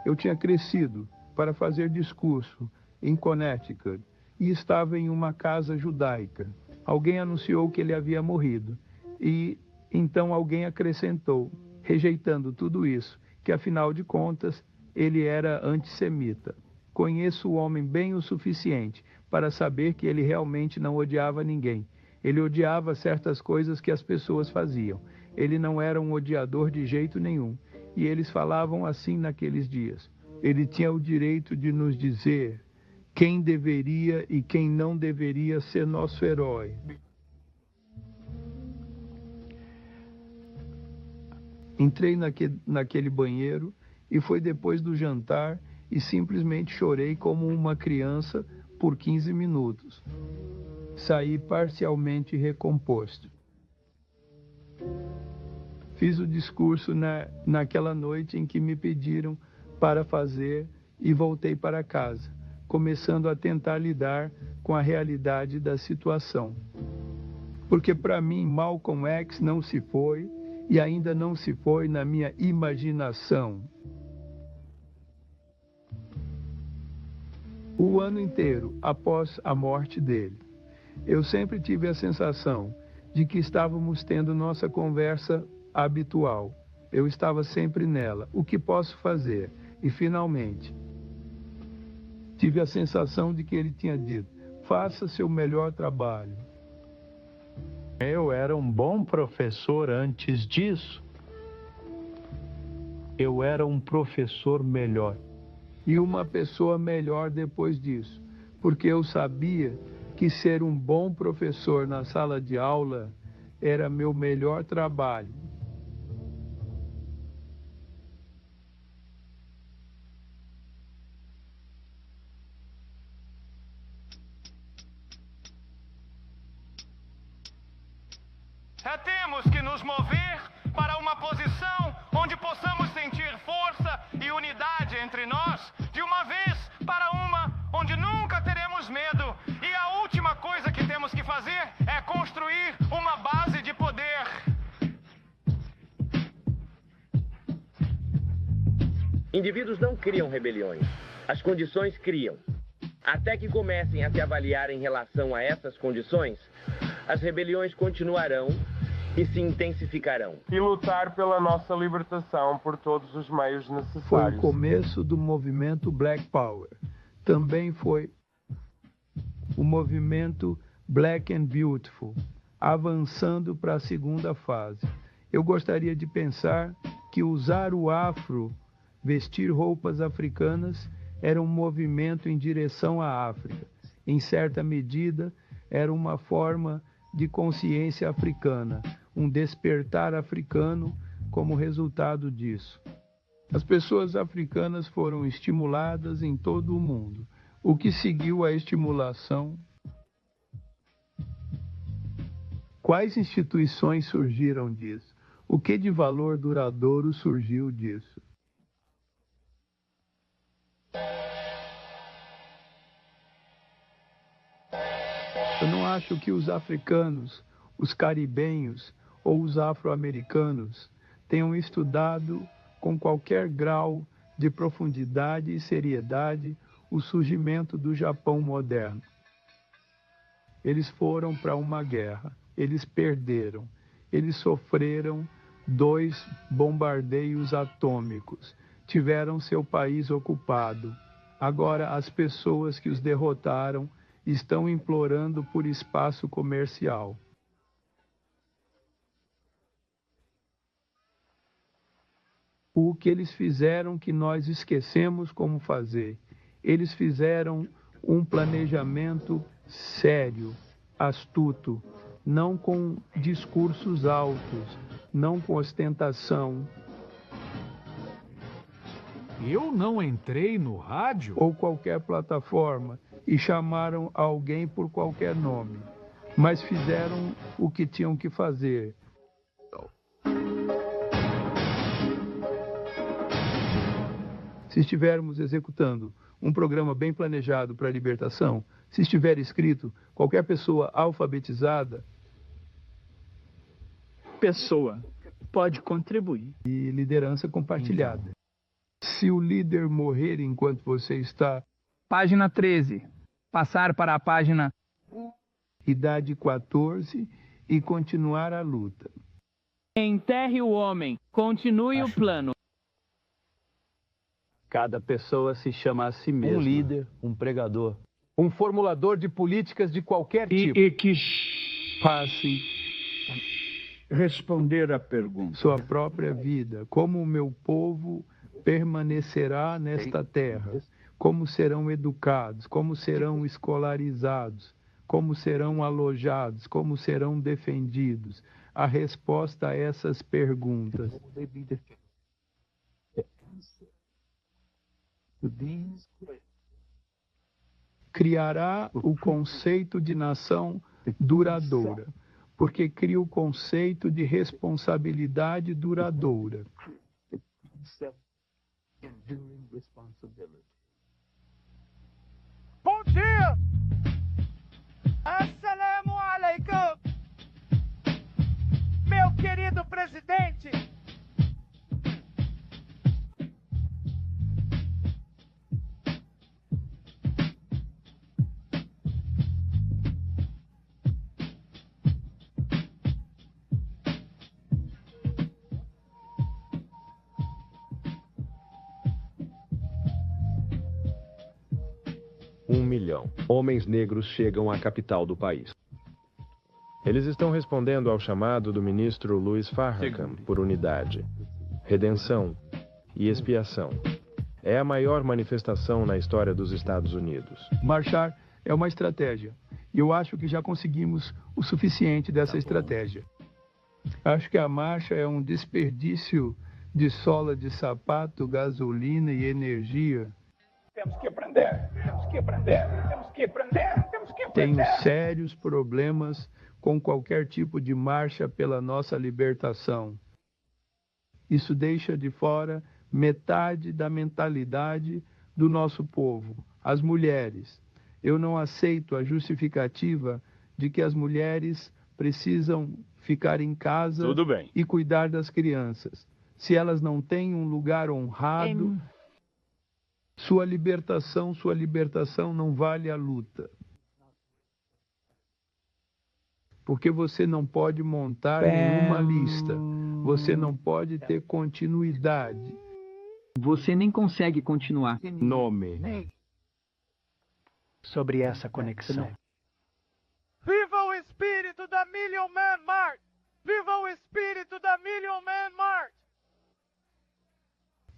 Eu tinha crescido para fazer discurso em Connecticut e estava em uma casa judaica. Alguém anunciou que ele havia morrido e então alguém acrescentou, rejeitando tudo isso, que afinal de contas ele era antissemita. Conheço o homem bem o suficiente para saber que ele realmente não odiava ninguém. Ele odiava certas coisas que as pessoas faziam. Ele não era um odiador de jeito nenhum. E eles falavam assim naqueles dias. Ele tinha o direito de nos dizer quem deveria e quem não deveria ser nosso herói. Entrei naquele banheiro e foi depois do jantar e simplesmente chorei como uma criança por 15 minutos. Saí parcialmente recomposto. Fiz o discurso naquela noite em que me pediram para fazer e voltei para casa, começando a tentar lidar com a realidade da situação. Porque para mim Malcolm X não se foi e ainda não se foi na minha imaginação. O ano inteiro após a morte dele, eu sempre tive a sensação de que estávamos tendo nossa conversa habitual. Eu estava sempre nela. O que posso fazer? E finalmente, tive a sensação de que ele tinha dito: faça seu melhor trabalho. Eu era um bom professor antes disso. Eu era um professor melhor. E uma pessoa melhor depois disso. Porque eu sabia que ser um bom professor na sala de aula era meu melhor trabalho. Temos que nos mover para uma posição onde possamos sentir força e unidade entre nós, de uma vez para uma onde nunca teremos medo. E a última coisa que temos que fazer é construir uma base de poder. Indivíduos não criam rebeliões, as condições criam. Até que comecem a se avaliar em relação a essas condições, as rebeliões continuarão e se intensificarão. E lutar pela nossa libertação por todos os meios necessários. Foi o começo do movimento Black Power. Também foi o movimento Black and Beautiful, avançando para a segunda fase. Eu gostaria de pensar que usar o afro, vestir roupas africanas, era um movimento em direção à África. Em certa medida, era uma forma de consciência africana, um despertar africano como resultado disso. As pessoas africanas foram estimuladas em todo o mundo. O que seguiu a estimulação? Quais instituições surgiram disso? O que de valor duradouro surgiu disso? Eu não acho que os africanos, os caribenhos ou os afro-americanos tenham estudado com qualquer grau de profundidade e seriedade o surgimento do Japão moderno. Eles foram para uma guerra, eles perderam, eles sofreram 2 bombardeios atômicos, tiveram seu país ocupado. Agora as pessoas que os derrotaram estão implorando por espaço comercial. O que eles fizeram que nós esquecemos como fazer? Eles fizeram um planejamento sério, astuto, não com discursos altos, não com ostentação. Eu não entrei no rádio? Ou qualquer plataforma e chamaram alguém por qualquer nome, mas fizeram o que tinham que fazer. Se estivermos executando um programa bem planejado para a libertação, se estiver escrito, qualquer pessoa alfabetizada pode contribuir. E liderança compartilhada. Se o líder morrer enquanto você está... Página 13. Passar para a página... Idade 14 e continuar a luta. Enterre o homem. Continue o plano. Cada pessoa se chama a si mesma. Um líder, um pregador, um formulador de políticas de qualquer tipo. E que passe responder à pergunta. Sua própria vida, como o meu povo permanecerá nesta terra, como serão educados, como serão escolarizados, como serão alojados, como serão defendidos. A resposta a essas perguntas. Criará o conceito de nação duradoura, porque cria o conceito de responsabilidade duradoura. Bom dia! Assalamu alaikum! Meu querido presidente! Homens negros chegam à capital do país. Eles estão respondendo ao chamado do ministro Louis Farrakhan por unidade, redenção e expiação. É a maior manifestação na história dos Estados Unidos. Marchar é uma estratégia. E eu acho que já conseguimos o suficiente dessa estratégia. Acho que a marcha é um desperdício de sola de sapato, gasolina e energia. Temos que aprender, temos que aprender, temos que aprender, temos que aprender. Tenho sérios problemas com qualquer tipo de marcha pela nossa libertação. Isso deixa de fora metade da mentalidade do nosso povo, as mulheres. Eu não aceito a justificativa de que as mulheres precisam ficar em casa e cuidar das crianças. Se elas não têm um lugar honrado... Sua libertação não vale a luta. Porque você não pode montar nenhuma lista. Você não pode ter continuidade. Você nem consegue continuar. Nome. Sobre essa conexão. Million Man March! Viva o espírito da Million Man March!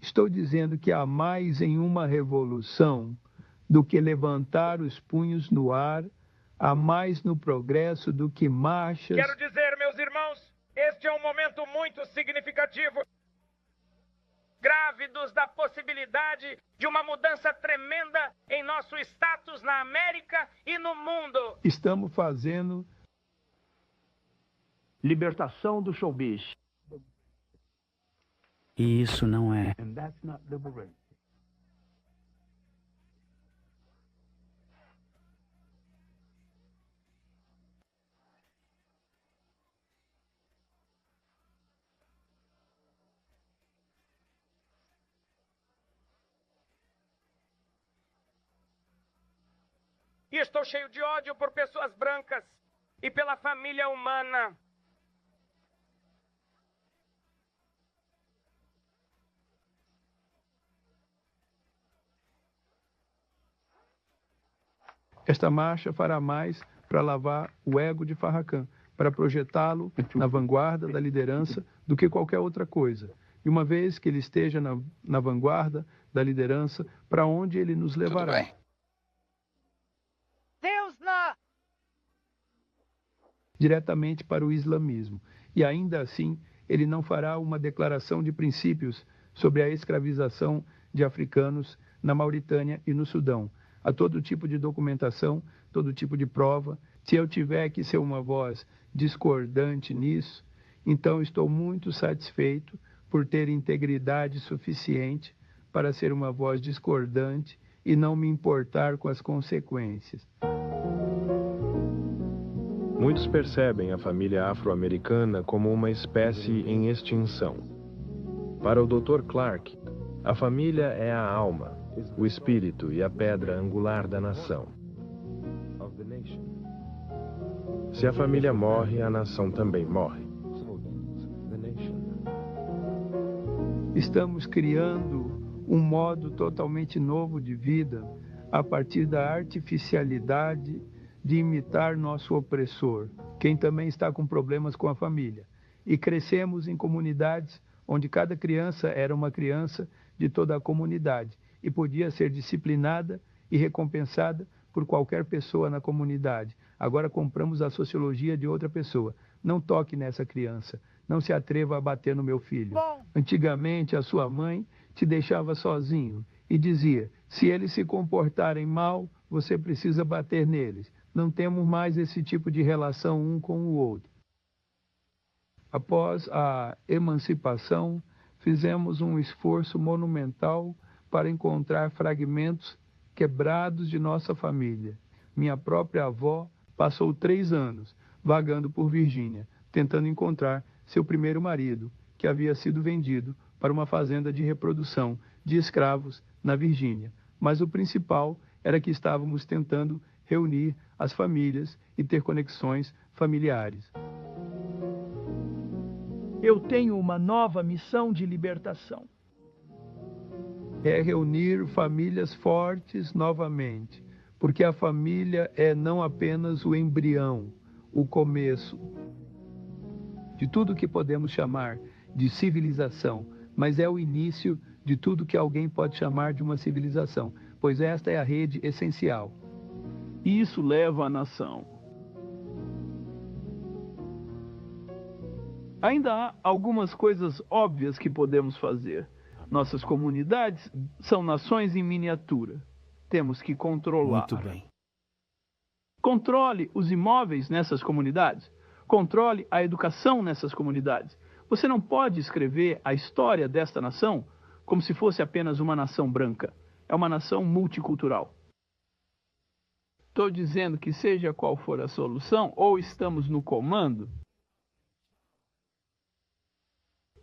Estou dizendo que há mais em uma revolução do que levantar os punhos no ar, há mais no progresso do que marchas. Quero dizer, meus irmãos, este é um momento muito significativo. Grávidos da possibilidade de uma mudança tremenda em nosso status na América e no mundo. Estamos fazendo libertação do showbiz. E isso não é. E estou cheio de ódio por pessoas brancas e pela família humana. Esta marcha fará mais para lavar o ego de Farrakhan, para projetá-lo na vanguarda da liderança do que qualquer outra coisa. E uma vez que ele esteja na vanguarda da liderança, para onde ele nos levará? Deus na... Diretamente para o islamismo. E ainda assim, ele não fará uma declaração de princípios sobre a escravização de africanos na Mauritânia e no Sudão. Há todo tipo de documentação, todo tipo de prova. Se eu tiver que ser uma voz discordante nisso, então estou muito satisfeito por ter integridade suficiente para ser uma voz discordante e não me importar com as consequências. Muitos percebem a família afro-americana como uma espécie em extinção. Para o Dr. Clark, a família é a alma, o espírito e a pedra angular da nação. Se a família morre, a nação também morre. Estamos criando um modo totalmente novo de vida a partir da artificialidade de imitar nosso opressor, quem também está com problemas com a família. E crescemos em comunidades onde cada criança era uma criança de toda a comunidade e podia ser disciplinada e recompensada por qualquer pessoa na comunidade. Agora compramos a sociologia de outra pessoa. Não toque nessa criança. Não se atreva a bater no meu filho. Antigamente, a sua mãe te deixava sozinho e dizia, se eles se comportarem mal, você precisa bater neles. Não temos mais esse tipo de relação um com o outro. Após a emancipação, fizemos um esforço monumental para encontrar fragmentos quebrados de nossa família. Minha própria avó passou 3 anos vagando por Virgínia, tentando encontrar seu primeiro marido, que havia sido vendido para uma fazenda de reprodução de escravos na Virgínia. Mas o principal era que estávamos tentando reunir as famílias e ter conexões familiares. Eu tenho uma nova missão de libertação. É reunir famílias fortes novamente, porque a família é não apenas o embrião, o começo de tudo que podemos chamar de civilização, mas é o início de tudo que alguém pode chamar de uma civilização, pois esta é a rede essencial. Isso leva a nação. Ainda há algumas coisas óbvias que podemos fazer. Nossas comunidades são nações em miniatura. Temos que controlar. Muito bem. Controle os imóveis nessas comunidades. Controle a educação nessas comunidades. Você não pode escrever a história desta nação como se fosse apenas uma nação branca. É uma nação multicultural. Estou dizendo que seja qual for a solução, ou estamos no comando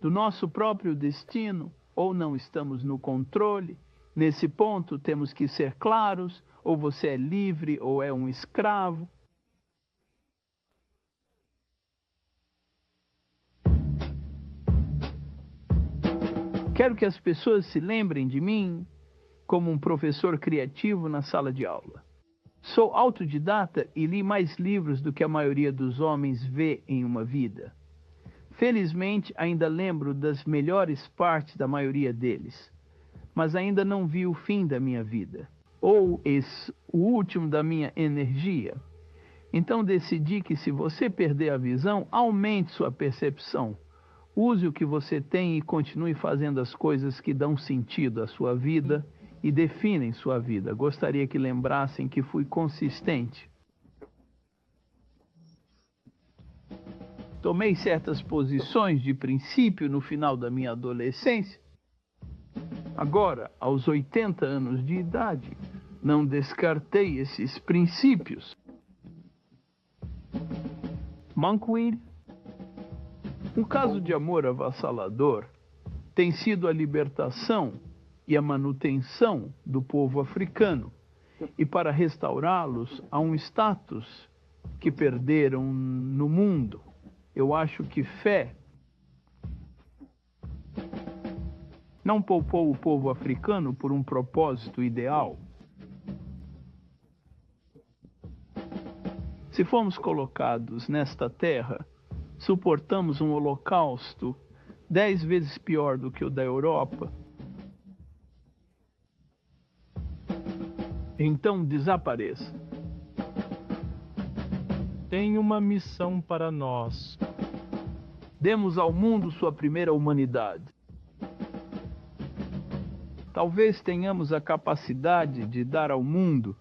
do nosso próprio destino, ou não estamos no controle. Nesse ponto temos que ser claros, ou você é livre ou é um escravo. Quero que as pessoas se lembrem de mim como um professor criativo na sala de aula. Sou autodidata e li mais livros do que a maioria dos homens vê em uma vida. Felizmente, ainda lembro das melhores partes da maioria deles, mas ainda não vi o fim da minha vida, ou o último da minha energia. Então decidi que se você perder a visão, aumente sua percepção. Use o que você tem e continue fazendo as coisas que dão sentido à sua vida e definem sua vida. Gostaria que lembrassem que fui consistente. Tomei certas posições de princípio no final da minha adolescência. Agora, aos 80 anos de idade, não descartei esses princípios. Monkweed. Um caso de amor avassalador tem sido a libertação e a manutenção do povo africano, e para restaurá-los a um status que perderam no mundo. Eu acho que fé não poupou o povo africano por um propósito ideal. Se fomos colocados nesta terra, suportamos um holocausto 10 vezes pior do que o da Europa. Então desapareça. Tem uma missão para nós. Demos ao mundo sua primeira humanidade. Talvez tenhamos a capacidade de dar ao mundo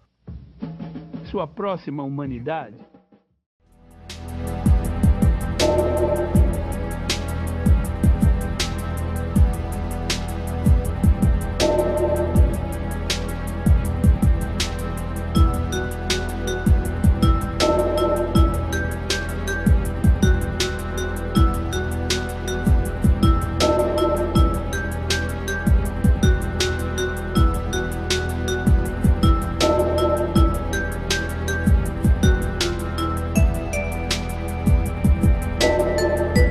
sua próxima humanidade.